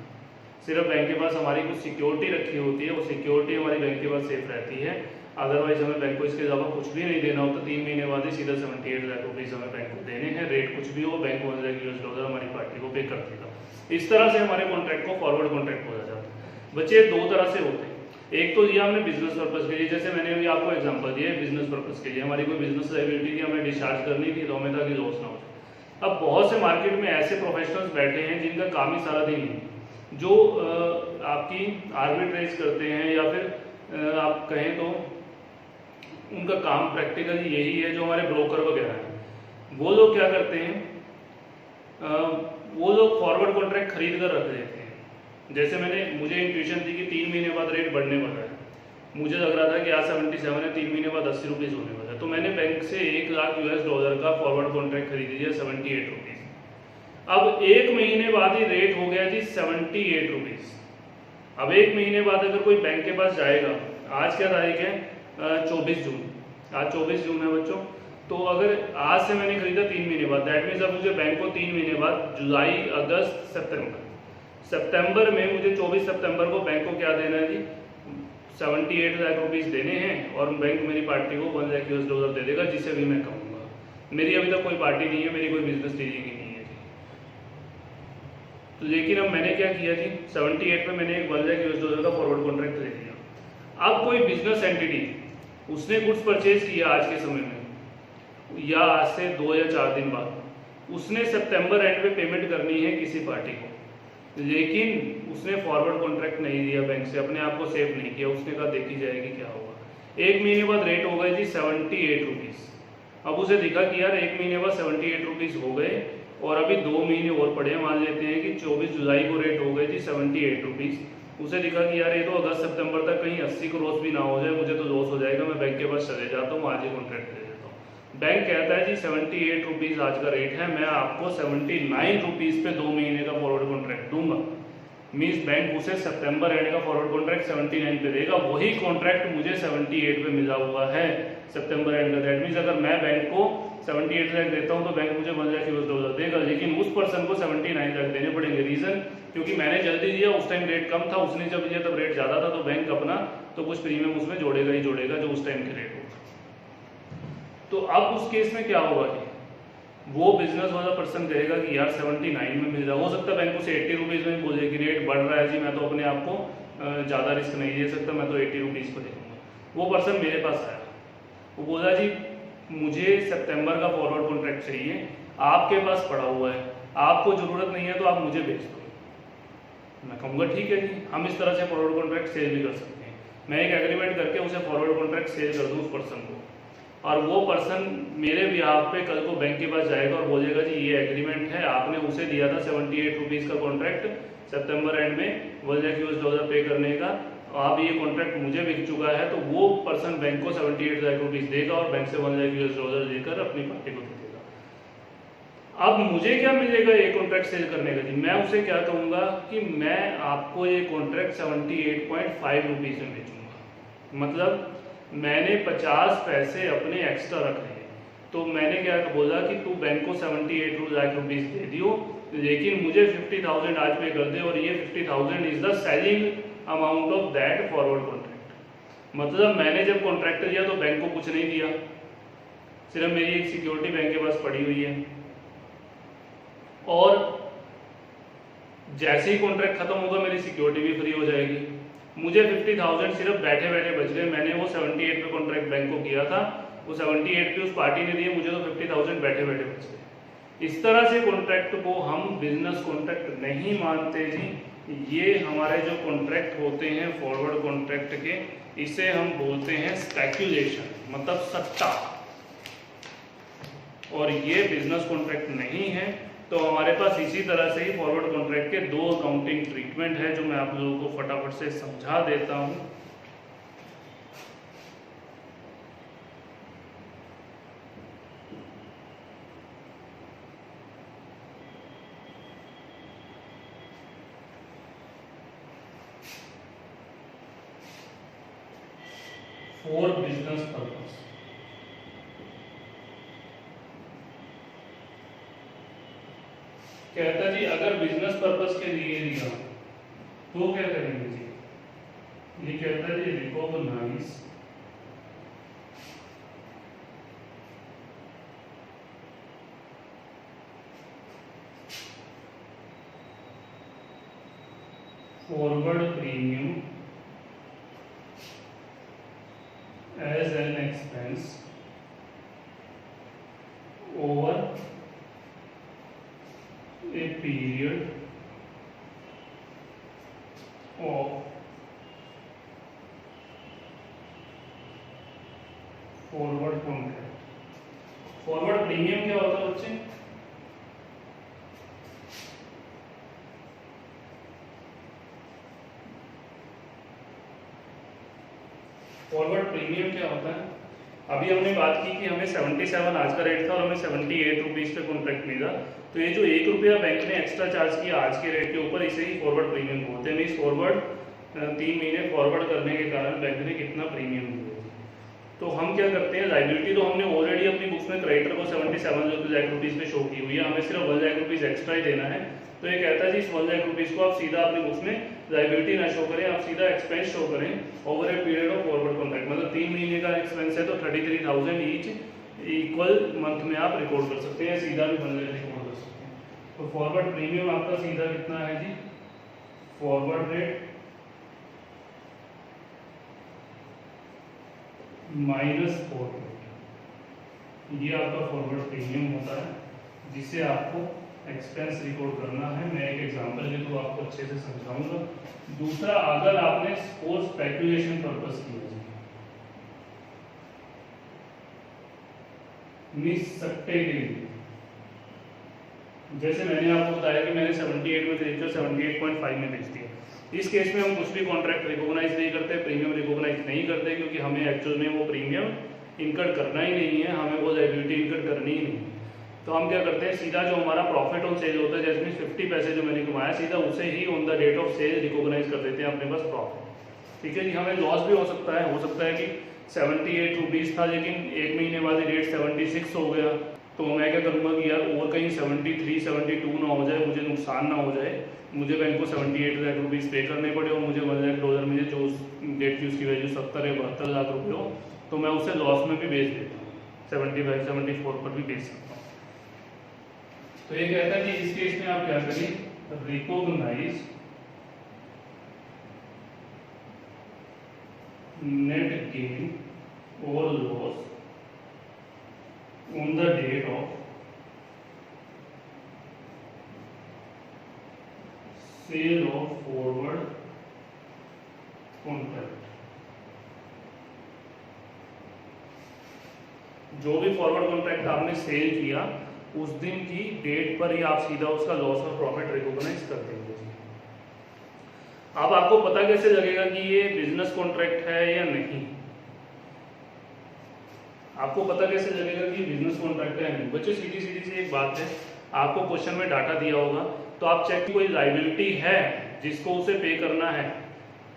सिर्फ बैंक के पास हमारी कुछ सिक्योरिटी रखी होती है, वो सिक्योरिटी हमारी बैंक के पास सेफ रहती है। अदरवाइज हमें बैंक को इसके अलावा कुछ भी नहीं देना होता। 3 महीने बाद ही सीधा 78 लाख रुपीज़ हमें बैंक को देने हैं। रेट कुछ भी हो, बैंक $1 लाख हमारी पार्टी को पे कर देगा। इस तरह से हमारे कॉन्ट्रैक्ट को फॉरवर्ड कॉन्ट्रैक्ट बोला जाता है। बच्चे 2 तरह से होते हैं। एक तो दिया हमने बिजनेस पर्पज़ के लिए, जैसे मैंने अभी आपको एग्जांपल दिया है बिजनेस पर्पज़ के लिए, हमारी कोई बिजनेस लायबिलिटी थी, हमें डिस्चार्ज करनी थी तो हमें था कि लॉस ना हो जाए। अब बहुत से मार्केट में ऐसे प्रोफेशनल्स बैठे हैं जिनका काम ही सारा दिन है, जो आपकी आर्बिट्रेज करते हैं या फिर आप कहें तो उनका काम प्रैक्टिकली यही है। जो हमारे ब्रोकर वगैरह हैं वो लोग क्या करते हैं, वो लोग फॉरवर्ड कॉन्ट्रैक्ट खरीद कर रख देते हैं। जैसे मुझे इंट्यूशन थी कि 3 महीने बाद रेट बढ़ने वाला है, मुझे लग रहा था कि आज 77 है, 3 महीने बाद 80 रुपीज़ होने वाला है, तो मैंने बैंक से $1 लाख का फॉरवर्ड कॉन्ट्रैक्ट खरीद लिया 78 रुपीज़। अब 1 महीने बाद ही रेट हो गया जी 78 रुपीज़। अब 1 महीने बाद अगर कोई बैंक के पास जाएगा, आज क्या तारीख है 24 जून, आज 24 जून है बच्चों, तो अगर आज से मैंने खरीदा 3 महीने बाद, दैट मीन्स अब मुझे बैंक को 3 महीने बाद जुलाई अगस्त सितंबर में मुझे 24 सितंबर को बैंक को क्या देना है जी 78 लाख रुपीज़ देने हैं और बैंक मेरी पार्टी को $1 लाख दे देगा, जिसे भी मैं कहूँगा। मेरी अभी तक कोई पार्टी नहीं है, मेरी कोई बिजनेस डीलिंग ही नहीं है जी। तो लेकिन अब मैंने क्या किया जी 78 में मैंने एक $1 लाख का फॉरवर्ड कॉन्ट्रैक्ट ले लिया। अब कोई बिजनेस एंटिटी उसने गुड्स परचेज किया आज के समय में या आज से 2 या 4 दिन बाद, उसने सितंबर एंड पे पेमेंट करनी है किसी पार्टी को, लेकिन उसने फॉरवर्ड कॉन्ट्रैक्ट नहीं दिया बैंक से, अपने आप को सेव नहीं किया। उसने कहा देखी जाएगी क्या होगा। 1 महीने बाद रेट हो गए जी 78 रुपीज़। अब उसे दिखा कि यार 1 महीने बाद 78 रुपीज़ हो गए और अभी 2 महीने और पड़े, मान लेते हैं कि 24 जुलाई को रेट हो गए जी 78 रुपीज़। उसे दिखा कि यार ये तो अगस्त सितंबर तक कहीं 80 क्रॉस भी ना हो जाए, मुझे तो लॉस हो जाएगा, मैं बैंक के पास चले जाता हूँ, आज ही कॉन्ट्रैक्ट ले लेता हूँ। बैंक कहता है जी 78 रुपीज़ आज का रेट है, मैं आपको 79 रुपीज़ पे 2 महीने का फॉरवर्ड कॉन्ट्रैक्ट दूंगा। मीन्स बैंक उसे सितंबर एंड का फॉरवर्ड कॉन्ट्रैक्ट 79 पे देगा, वही कॉन्ट्रैक्ट मुझे 78 पे मिला हुआ है। सितंबर एंड का। दैट मीन्स अगर मैं बैंक को 78 लाख देता हूँ तो बैंक मुझे 1 लाख US$ देगा, लेकिन उस पर्सन को 79 लाख देने पड़ेंगे। रीजन क्योंकि मैंने जल्दी दिया, उस टाइम रेट कम था, उसने जब दिया तब रेट ज्यादा था, तो बैंक अपना तो कुछ प्रीमियम उसमें जोड़ेगा ही जोड़ेगा जो उस टाइम के रेट होगा। तो अब उस केस में क्या होगा कि वो बिजनेस वाला पर्सन कहेगा कि यार 79 में मिल रहा, हो सकता है बैंक उसे 80 रुपीज में बोले कि रेट बढ़ रहा है जी, मैं तो अपने आप को ज़्यादा रिस्क नहीं दे सकता, मैं तो 80 रुपीज़ को देखूंगा। वो पर्सन मेरे पास आया, वो बोला जी मुझे सितंबर का फॉरवर्ड कॉन्ट्रैक्ट चाहिए, आपके पास पड़ा हुआ है, आपको ज़रूरत नहीं है तो आप मुझे बेच दो। मैं कहूँगा ठीक है जी, हम इस तरह से फॉरवर्ड कॉन्ट्रैक्ट सेल भी कर सकते हैं। मैं एक एग्रीमेंट करके उसे फॉरवर्ड कॉन्ट्रैक्ट सेल कर दूँ उस पर्सन को, और वो पर्सन मेरे बिहाफ पे कल को बैंक के पास जाएगा और बोलेगा जी ये एग्रीमेंट है, आपने उसे दिया था 78 रुपीज़ का कॉन्ट्रैक्ट सितंबर एंड में $1 लाख पे करने का, अब ये कॉन्ट्रैक्ट मुझे बिक चुका है, तो वो पर्सन बैंक को 78 लाख रुपीज़ देगा और बैंक से $1 लाख लेकर अपनी पार्टी को दे देगा। अब मुझे क्या मिलेगा ये कॉन्ट्रैक्ट सेल करने का जी? मैं उसे क्या कहूँगा कि मैं आपको ये कॉन्ट्रैक्ट 78.5 रुपीज़ में बेचूंगा, मतलब मैंने 50 पैसे अपने एक्स्ट्रा रख लिए। तो मैंने क्या बोला कि तू बैंक को 78 लाख रुपीज़ दे दियो, लेकिन मुझे 50,000 आज पे कर दे, और ये 50,000 is the selling amount of that forward contract. मतलब मैंने जब कॉन्ट्रैक्ट दिया तो बैंक को कुछ नहीं दिया, सिर्फ मेरी एक सिक्योरिटी बैंक के पास पड़ी हुई है, और जैसे ही कॉन्ट्रैक्ट खत्म होगा मेरी सिक्योरिटी भी फ्री हो जाएगी। मुझे 50,000 सिर्फ बैठे बैठे बच गए। मैंने वो 78 पे कॉन्ट्रैक्ट बैंक को किया था, वो 78 पे उस पार्टी ने दिए, मुझे तो 50,000 बैठे बैठे बच गए। इस तरह से कॉन्ट्रैक्ट को हम बिजनेस कॉन्ट्रैक्ट नहीं मानते जी। ये हमारे जो कॉन्ट्रैक्ट होते हैं फॉरवर्ड कॉन्ट्रैक्ट के, इसे हम बोलते हैं स्पेक्यूलेशन, मतलब सट्टा, और ये बिजनेस कॉन्ट्रैक्ट नहीं है। तो हमारे पास इसी तरह से ही फॉरवर्ड कॉन्ट्रैक्ट के 2 अकाउंटिंग ट्रीटमेंट है जो मैं आप लोगों को फटाफट से समझा देता हूं। फॉर बिजनेस पर्पस, कहता जी अगर बिजनेस पर्पस के लिए दिया तो क्या करेंगे जी? ये कहता जी recognise forward premium as an expense over a period of forward contract। Forward premium क्या होता है बच्चे? फॉरवर्ड प्रीमियम क्या होता है? अभी हमने बात की कि हमें 77 आज का रेट था और हमें 78 रुपीज़ पे कॉन्ट्रैक्ट मिला, तो ये जो 1 रुपया बैंक ने एक्स्ट्रा चार्ज किया आज के रेट के ऊपर, इसे ही फॉरवर्ड प्रीमियम बोलते हैं। मीन्स फॉरवर्ड 3 महीने फॉरवर्ड करने के कारण बैंक ने कितना प्रीमियम दिया। तो हम क्या करते हैं, लाइबिलिटी तो हमने ऑलरेडी अपनी बुक्स में क्रेडिटर को 77 लाख रुपीज़ पे शो की हुई है, हमें सिर्फ 1 लाख रुपीज़ एक्स्ट्रा ही देना है। तो ये कहता है जी इस 1 लाख रुपीज़ को आप सीधा अपनी बुक्स में लाइबिलिटी ना शो करें, आप सीधा एक्सपेंस शो करें over a period of forward contract. मतलब 3 महीने का एक्सपेंस है तो 33,000 ईच इक्वल मंथ में आप रिकॉर्ड कर सकते हैं, सीधा भी 1 लाख रिकॉर्ड कर सकते हैं। तो फॉरवर्ड प्रीमियम आपका सीधा कितना है जी? फॉरवर्ड रेट माइनस फॉरवर्ड, ये आपका फॉरवर्ड प्रीमियम होता है जिसे आपको एक्सपेंस रिकॉर्ड करना है। मैं एक एग्जांपल के थ्रू आपको अच्छे से समझाऊंगा। दूसरा, अगर आपने फॉर स्पेकुलेशन पर्पस किया मिस सट्टे के लिए, जैसे मैंने आपको बताया कि मैंने 78 में खरीदा, 78.5 में बेच दिया, इस केस में हम कुछ भी कॉन्ट्रैक्ट रिकॉग्नाइज नहीं करते, प्रीमियम रिकॉग्नाइज नहीं करते, क्योंकि हमें एक्चुअल में वो प्रीमियम इनकट करना ही नहीं है, हमें वो लायबिलिटी इनकट करनी ही नहीं। तो हम क्या करते हैं, सीधा जो हमारा प्रॉफिट ऑन सेल होता है, जैसे 50 पैसे जो मैंने कमाया, सीधा उसे ही on the date of sale recognise कर देते हैं अपने पास प्रॉफिट। ठीक है जी, हमें लॉस भी हो सकता है कि 78 रुपीज़ था, लेकिन एक महीने बाद रेट 76 हो गया। तो मैं क्या करूँगा कि यार और कहीं 73 72 ना हो जाए, मुझे नुकसान ना हो जाए, मुझे बैंक को 78 लाख रुपीज़ पे करने पड़े और मुझे $1 लाख में जो डेट की उसकी वैल्यू 70 या 72 लाख रुपये हो, तो मैं उसे लॉस में भी बेच देता हूँ, 75 74 पर भी बेच सकता हूँ। तो ये कहता है कि इस केस में आप क्या करें, recognise net gain or loss on the date of sale of forward contract। जो भी फॉरवर्ड कॉन्ट्रैक्ट आपने सेल किया उस दिन की डेट पर ही आप सीधा उसका लॉस और प्रॉफिट रिकॉग्नाइज कर देंगे। अब आपको पता कैसे लगेगा कि ये बिजनेस कॉन्ट्रैक्ट है या नहीं? आपको पता कैसे लगेगा कि बिजनेस कॉन्ट्रैक्ट है या नहीं? बच्चों सीधी सीधी सी एक बात है, आपको क्वेश्चन में डाटा दिया होगा तो आप चेक की कोई लाइबिलिटी है जिसको उसे पे करना है,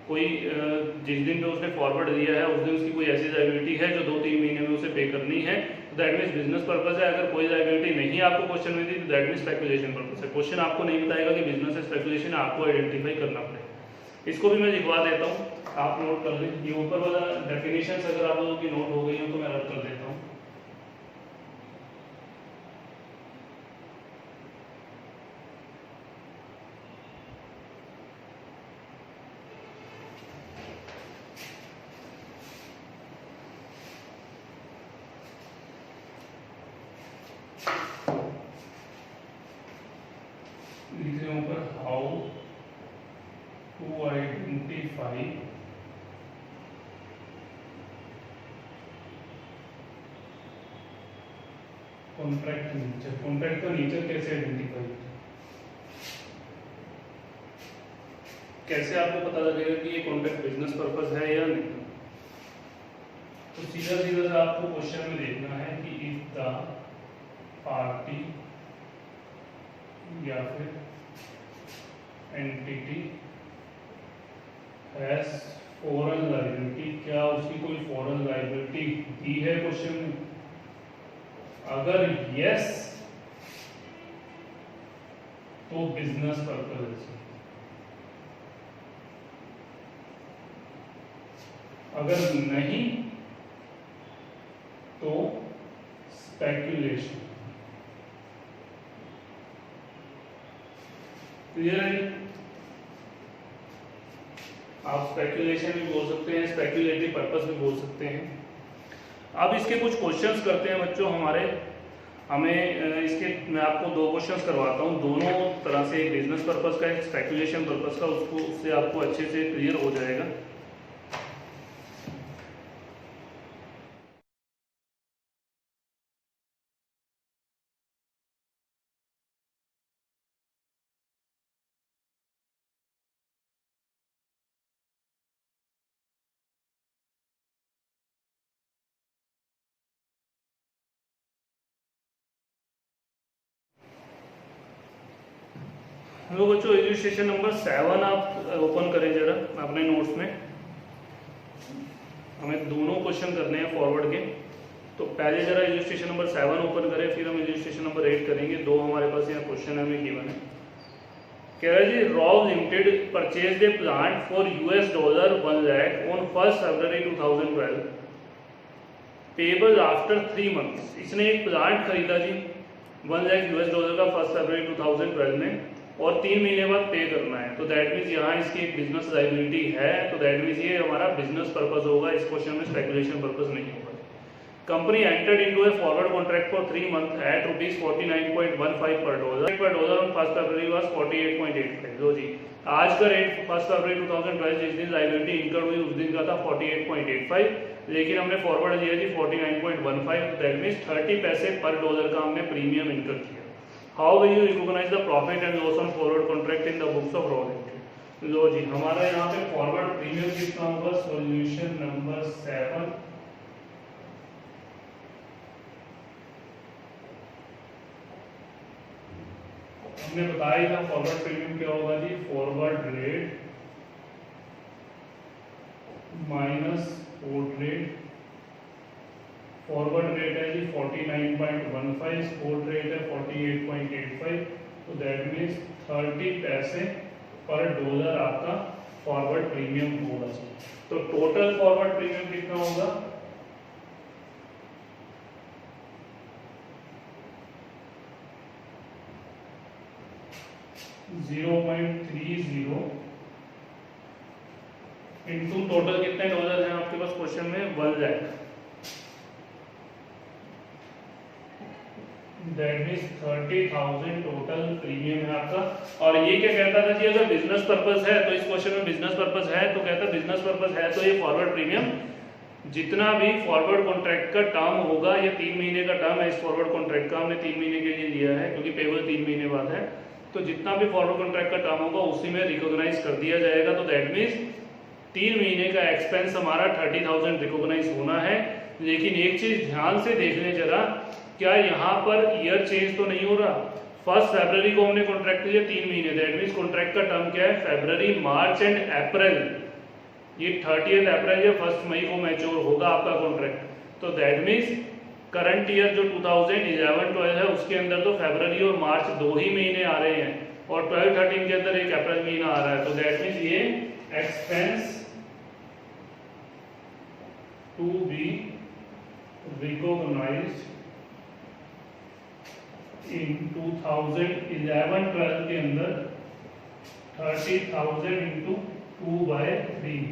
कोई जिस दिन पे उसने फॉरवर्ड दिया है उस दिन उसकी कोई ऐसी लाइबिलिटी है जो 2-3 महीने में उसे पे करनी है, तो दैट मीन्स बिजनेस पर्पस है। अगर कोई लाइबिलिटी नहीं आपको क्वेश्चन में दी तो दैट मीन्स स्पेकुलेशन पर्पस है। क्वेश्चन आपको नहीं बताएगा कि बिजनेस है स्पेकुलेशन, आपको आइडेंटिफाई करना पड़ेगा। इसको भी मैं लिखवा देता हूँ, आप नोट कर लें। ये ऊपर वाला डेफिनेशन अगर आप लोगों की नोट हो गई हो तो मैं रद्द कर देता हूँ। लिख रहे ऊपर, how to identify contract nature. Contract का नेचर कैसे आइडेंटिफाई, कैसे आपको पता लगेगा कि ये कॉन्ट्रैक्ट बिजनेस पर्पस है या नहीं? तो सीधा सीधा सा आपको क्वेश्चन में देखना है कि इफ द पार्टी या फिर एंटिटी हैज फॉरेन लायबिलिटी, क्या उसकी कोई फॉरेन लायबिलिटी दी है क्वेश्चन में? अगर यस तो बिजनेस पर्पस, अगर नहीं तो स्पेक्यूलेशन। क्लियर है? आप स्पेक्यूलेशन भी बोल सकते हैं, स्पेक्यूलेटिव पर्पस भी बोल सकते हैं। अब इसके कुछ क्वेश्चंस करते हैं बच्चों हमारे, हमें इसके मैं आपको 2 क्वेश्चंस करवाता हूं, दोनों तरह से, एक बिजनेस पर्पस का, एक स्पेक्यूलेशन पर्पस का, उससे आपको अच्छे से क्लियर हो जाएगा। लो बच्चों, इलस्ट्रेशन नंबर 7 आप ओपन करें जरा अपने नोट्स में। हमें दोनों क्वेश्चन करने हैं फॉरवर्ड के, तो पहले जरा इलस्ट्रेशन नंबर 7 ओपन करें, फिर हम इलस्ट्रेशन नंबर 8 करेंगे। 2 हमारे पास यहाँ क्वेश्चन हमें गिवन है। कह रहा है जी, Raw limited purchase a plant for $1 lakh on 1 February 2012 payable after 3 months. इसने एक प्लांट खरीदा जी $1 लाख का 1 फरवरी 2012 में, और 3 महीने बाद पे करना है। तो दैट मीन्स यहाँ इसकी एक बिजनेस लायबिलिटी है, तो दैट मीन्स ये हमारा बिजनेस पर्पस होगा, इस क्वेश्चन में स्पेकुलेशन पर्पस नहीं होगा। Company entered into a forward contract for 3 month at ₹49.15 per dollar on 1 February was 48.85। लो जी, आज का रेट 1 फरवरी 2012 जिस दिन लायबिलिटी इनकर्ड हुई उस दिन का था 48.85, लेकिन हमने फॉरवर्ड लिया जी 49.15, दैट मीन्स 30 पैसे पर डॉलर का हमने प्रीमियम इनकर किया। How will you recognise the profit and loss on forward contract in the books of Raw limited? लो जी, हमारा यहाँ पे फॉरवर्ड प्रीमियम कितना होगा? सॉल्यूशन नंबर 7 हमने बताया था फॉरवर्ड प्रीमियम क्या होगा जी? Forward rate minus spot rate forward rate है जी 49.15, स्पॉट रेट है 48.85, तो दैट मीन्स 30 पैसे पर डॉलर आपका फॉरवर्ड प्रीमियम होगा जी। तो टोटल फॉरवर्ड प्रीमियम कितना होगा, $0.30 इंटू टोटल कितने डॉलर हैं आपके पास क्वेश्चन में, 1 lakh, that means 30,000 total premium है आपका। और ये क्या कहता था जी, अगर बिजनेस पर्पस है, तो इस क्वेश्चन में बिजनेस पर्पस है, तो कहता है बिजनेस पर्पस है तो ये फॉरवर्ड प्रीमियम जितना भी फॉरवर्ड कॉन्ट्रैक्ट का टर्म होगा, ये 3 महीने का टर्म है इस फॉरवर्ड कॉन्ट्रैक्ट का, हमने 3 महीने के लिए लिया है क्योंकि पेबल 3 महीने बाद है, तो जितना भी फॉरवर्ड कॉन्ट्रैक्ट का टर्म होगा उसी में रिकॉग्नाइज कर दिया जाएगा। तो दैट मीन्स 3 महीने का एक्सपेंस हमारा 30,000 रिकॉग्नाइज होना है। लेकिन एक चीज ध्यान से देख लें जरा, क्या यहाँ पर ईयर चेंज तो नहीं हो रहा, 1 फरवरी को हमने कॉन्ट्रैक्ट लिया 3 महीने, दैट मीन्स कॉन्ट्रैक्ट का टर्म क्या है, फरवरी, मार्च एंड अप्रैल, ये 30 अप्रैल या 1 मई को मैच्योर होगा आपका कॉन्ट्रैक्ट। तो दैट मीन्स करंट ईयर जो 2011-12 है उसके अंदर तो फरवरी और मार्च 2 ही महीने आ रहे हैं, और 12-13 के अंदर एक अप्रैल महीना आ रहा है, तो दैट मीन्स ये एक्सपेंस टू बी रिकॉग्नाइज्ड इन 2011-12 के अंदर 30,000 इंटू 2/3,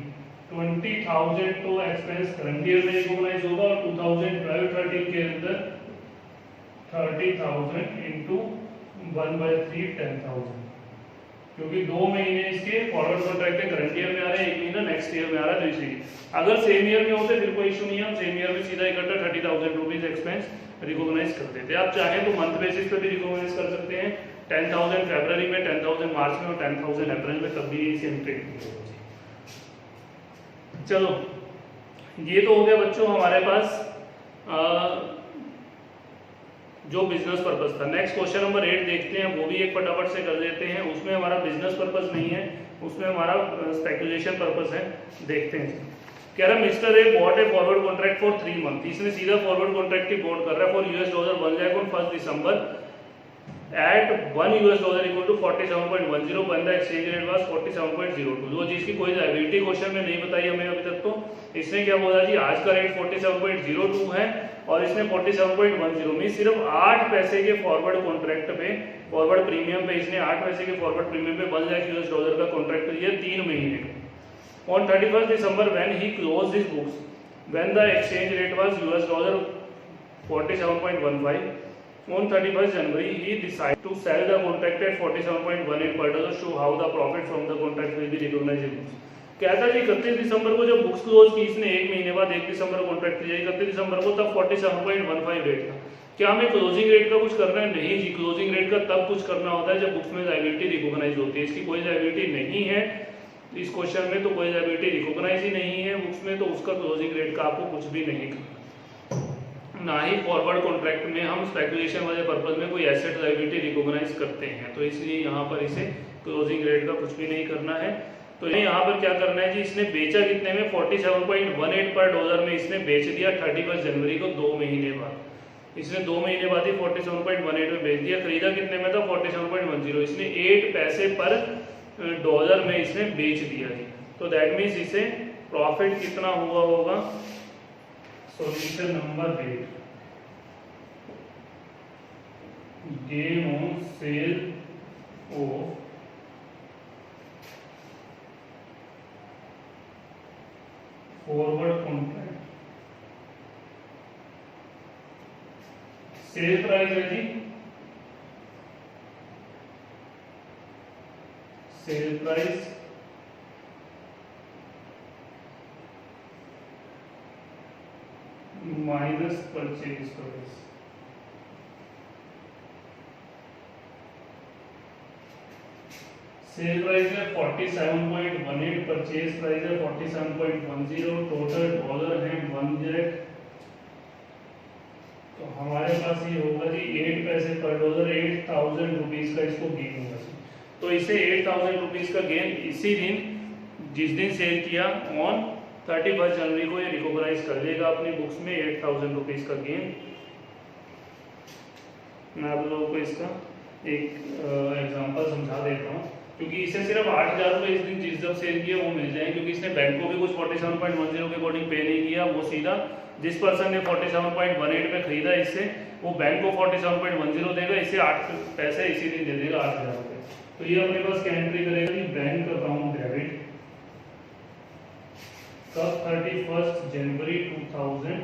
20,000 तो एक्सपेंस करंट ईयर में रिकॉग्नाइज होगा, और 2012-13 के अंदर 30,000 इंटू 1/3 10,000, क्योंकि 2 महीने इसके फॉरवर्ड कॉन्ट्रैक्ट करंट ईयर में आ रहे हैं, 1 महीना नेक्स्ट ईयर में आ रहा है, तो इसलिए अगर सेम ईयर में होते फिर कोई इशू नहीं है, हम सेम ईयर में सीधा इकट्ठा 30,000 रुपीज एक्सपेंस रिकॉग्नाइज कर देते हैं। आप चाहें तो मंथ बेसिस पे भी रिकॉग्नाइज कर सकते हैं, 10,000 फरवरी में, 10,000 मार्च में और 10,000 अप्रैल में, तब भी सेम ट्रीटमेंट होगा। चलो ये तो हो गया बच्चों हमारे पास जो बिजनेस पर्पस था। नेक्स्ट क्वेश्चन नंबर 8 देखते हैं, वो भी एक फटाफट से कर देते हैं। उसमें हमारा बिजनेस पर्पस नहीं है, उसमें हमारा स्पेकुलेशन पर्पस है। देखते हैं, कह रहा mister A bot A forward contract for 3 month, इसने सीधा फॉरवर्ड कॉन्ट्रैक्ट की बॉट कर रहा है for $1 1 lakh on 1 December at $1 equal to 47.10 when the exchange rate was 47.02। वो चीज की कोई लायबिलिटी क्वेश्चन में नहीं बताई हमें अभी तक। तो इसने क्या बोला जी, आज का रेट 47.02 है और इसने 47.10 में सिर्फ 8 पैसे के फॉरवर्ड कॉन्ट्रैक्ट पे, फॉरवर्ड प्रीमियम पे इसने 8 पैसे के फॉरवर्ड प्रीमियम पे $1 लाख का कॉन्ट्रैक्ट लिया 3 महीने का। On 31st December when he closed his books, when the exchange rate was $47.15, on 31st January he decided to sell the contract at 47.18 per dollar, show how the profit from the contract will be recognized in books। कहता है 31 दिसंबर को जब books close की इसने, 1 महीने बाद 1 दिसंबर contract लिया, 31 दिसंबर को, तब 47.15 रेट था। क्या हमें क्लोजिंग रेट का कुछ करना है? नहीं जी, क्लोजिंग रेट का तब कुछ करना होता है जब बुक्स में लायबिलिटी रिकॉग्नाइज होती है। इसकी कोई लायबिलिटी नहीं है इस क्वेश्चन में, तो कोई लायबिलिटी रिकॉग्नाइज ही नहीं है बुक्स में, तो उसका क्लोजिंग रेट का आपको कुछ भी नहीं करना। ना ही फॉरवर्ड कॉन्ट्रैक्ट में हम स्पेकुलेशन वाले पर्पज में कोई एसेट लायबिलिटी रिकॉग्नाइज करते हैं, तो इसलिए यहाँ पर इसे क्लोजिंग रेट का कुछ भी नहीं करना है। तो यहाँ पर क्या करना है जी, इसने बेचा कितने में, 47.18 पर डॉलर में इसने बेच दिया 31 जनवरी को, 2 महीने बाद। इसने 2 महीने बाद ही 47.18 में बेच दिया। खरीदा कितने में था, 47.10, इसने 8 पैसे पर डॉलर में इसने बेच दिया जी। तो दैट मीन्स इसे प्रॉफिट कितना हुआ होगा, solution number 8, gain on sale of forward contract. Sale price है जी, sale price minus purchase price. Sale price है 47.18, परचेज प्राइस है 47.10, टोटल डॉलर है 1 लाख। तो हमारे पास ये होगा जी 8 पैसे पर डॉलर, 8,000 रुपीज का इसको गेन होगा जी। तो इसे 8,000 रुपीज का गेन इसी दिन, जिस दिन सेल किया ऑन 31 जनवरी को ये रिकॉग्नाइज कर लेगा अपनी बुक्स में 8000 रुपीज़ का गेन। मैं आप लोगों को इसका एक एग्जांपल समझा देता हूँ, क्योंकि इसे सिर्फ 8000 रुपये इस दिन जिस जब सेल किया वो मिल जाए, क्योंकि इसने बैंक को भी कुछ 47.10 के अकॉर्डिंग पे नहीं किया। वो सीधा जिस पर्सन ने 47.18 पे खरीदा इससे, वो बैंक को 47.10 देगा, इसे 8 पैसे इसी दिन दे देगा 8000 रुपये। तो ये अपने पास क्या एंट्री करेगा कि बैंक अकाउंट डेबिट कब 31 जनवरी 2000,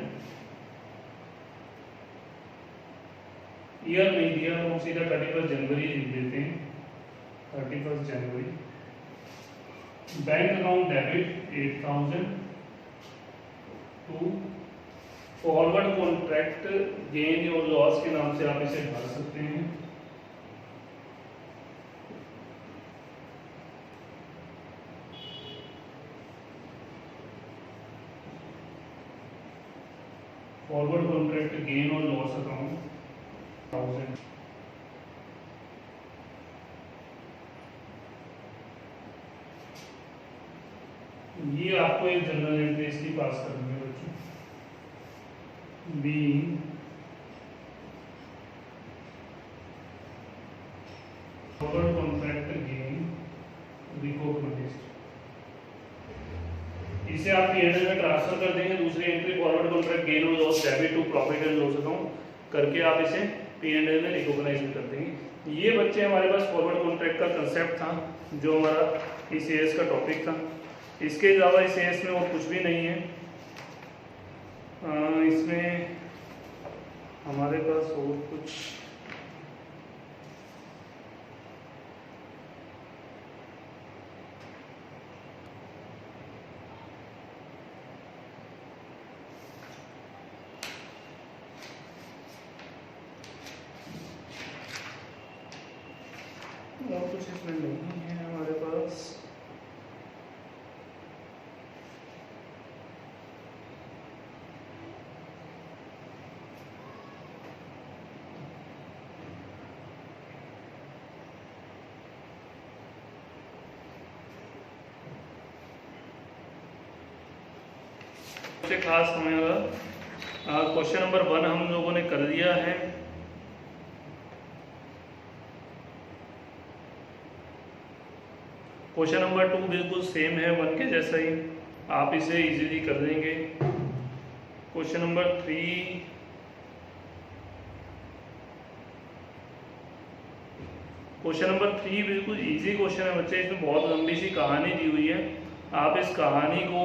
ईयर नहीं दिया तो हम सीधा 31 जनवरी लिख देते हैं, 31 जनवरी। Bank account debit 8000 to forward contract gain और लॉस के नाम से आप इसे भर सकते हैं। फॉरवर्ड कॉन्ट्रैक्ट गेन और लॉस अकाउंट 1000। ये आपको एक जनरल एंट्री इसकी पास करनी है बच्चों। B forward contract gain recognised, इसे आप पीएनएल में ट्रांसफर कर देंगे। दूसरी एंट्री फॉरवर्ड कॉन्ट्रैक्ट गेन और loss debit to profit and loss account करके आप इसे पीएनएल में रिकॉग्नाइज कर देंगे। ये बच्चे हमारे पास फॉरवर्ड कॉन्ट्रैक्ट का कंसेप्ट था, जो हमारा ईसीएस का टॉपिक था। इसके अलावा ईसीएस में और कुछ भी नहीं है। इसमें हमारे पास और कुछ इसमें नहीं है हमारे पास। सबसे खास हमें क्वेश्चन नंबर 1 हम लोगों ने कर दिया है। क्वेश्चन नंबर 2 बिल्कुल सेम है 1 के जैसा ही, आप इसे इजीली कर देंगे। क्वेश्चन नंबर 3 बिल्कुल इजी क्वेश्चन है बच्चे। इसमें बहुत लंबी सी कहानी दी हुई है, आप इस कहानी को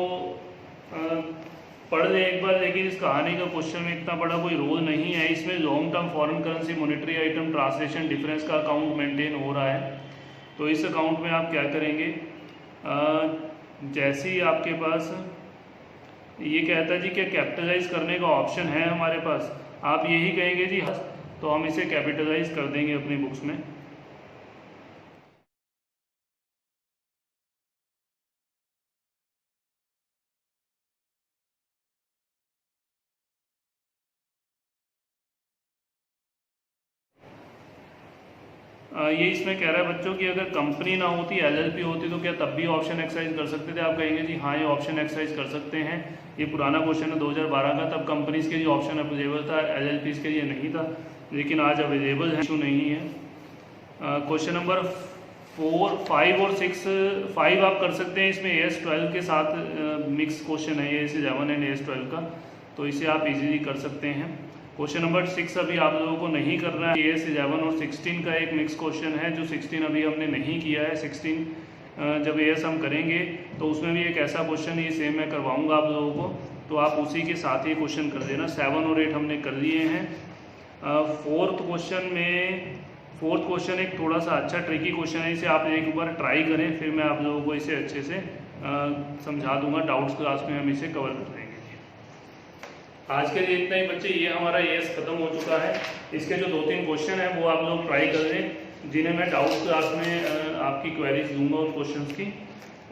पढ़ लें एक बार, लेकिन इस कहानी का क्वेश्चन में इतना बड़ा कोई रोल नहीं है। इसमें long term foreign currency monetary item translation difference का अकाउंट मेंटेन हो रहा है। तो इस अकाउंट में आप क्या करेंगे, जैसे ही आपके पास ये कहता है जी क्या कैपिटलाइज करने का ऑप्शन है हमारे पास, आप यही कहेंगे जी हाँ, तो हम इसे कैपिटलाइज कर देंगे अपनी बुक्स में। ये इसमें कह रहा है बच्चों कि अगर कंपनी ना होती एलएलपी होती तो क्या तब भी ऑप्शन एक्सरसाइज कर सकते थे। आप कहेंगे जी हाँ ये ऑप्शन एक्सरसाइज कर सकते हैं। ये पुराना क्वेश्चन है 2012 का, तब कंपनीज के लिए ऑप्शन अवेलेबल था, एलएलपीज के लिए नहीं था, लेकिन आज अवेलेबल है, इशू नहीं है। क्वेश्चन नंबर 4, 5 और 6, 5 आप कर सकते हैं, इसमें AS12 के साथ मिक्स क्वेश्चन है, AS11 एंड AS12 का, तो इसे आप इजीली कर सकते हैं। क्वेश्चन नंबर 6 अभी आप लोगों को नहीं करना है, AS11 और 16 का एक मिक्स क्वेश्चन है, जो 16 अभी हमने नहीं किया है। 16 जब AS हम करेंगे तो उसमें भी एक ऐसा क्वेश्चन ये सेम मैं करवाऊंगा आप लोगों को, तो आप उसी के साथ ही क्वेश्चन कर देना। 7 और 8 हमने कर लिए हैं। फोर्थ क्वेश्चन एक थोड़ा सा अच्छा ट्रिकी क्वेश्चन है, इसे आप एक बार ट्राई करें, फिर मैं आप लोगों को इसे अच्छे से समझा दूंगा। डाउट्स क्लास में हम इसे कवर कर देंगे। आज के लिए इतना ही बच्चे, ये हमारा AS खत्म हो चुका है। इसके जो 2-3 क्वेश्चन हैं वो आप लोग ट्राई कर लें, जिन्हें मैं डाउट्स क्लास में आपकी क्वेरीज दूंगा उस क्वेश्चंस की,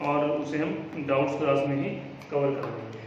और उसे हम डाउट्स क्लास में ही कवर कर देंगे।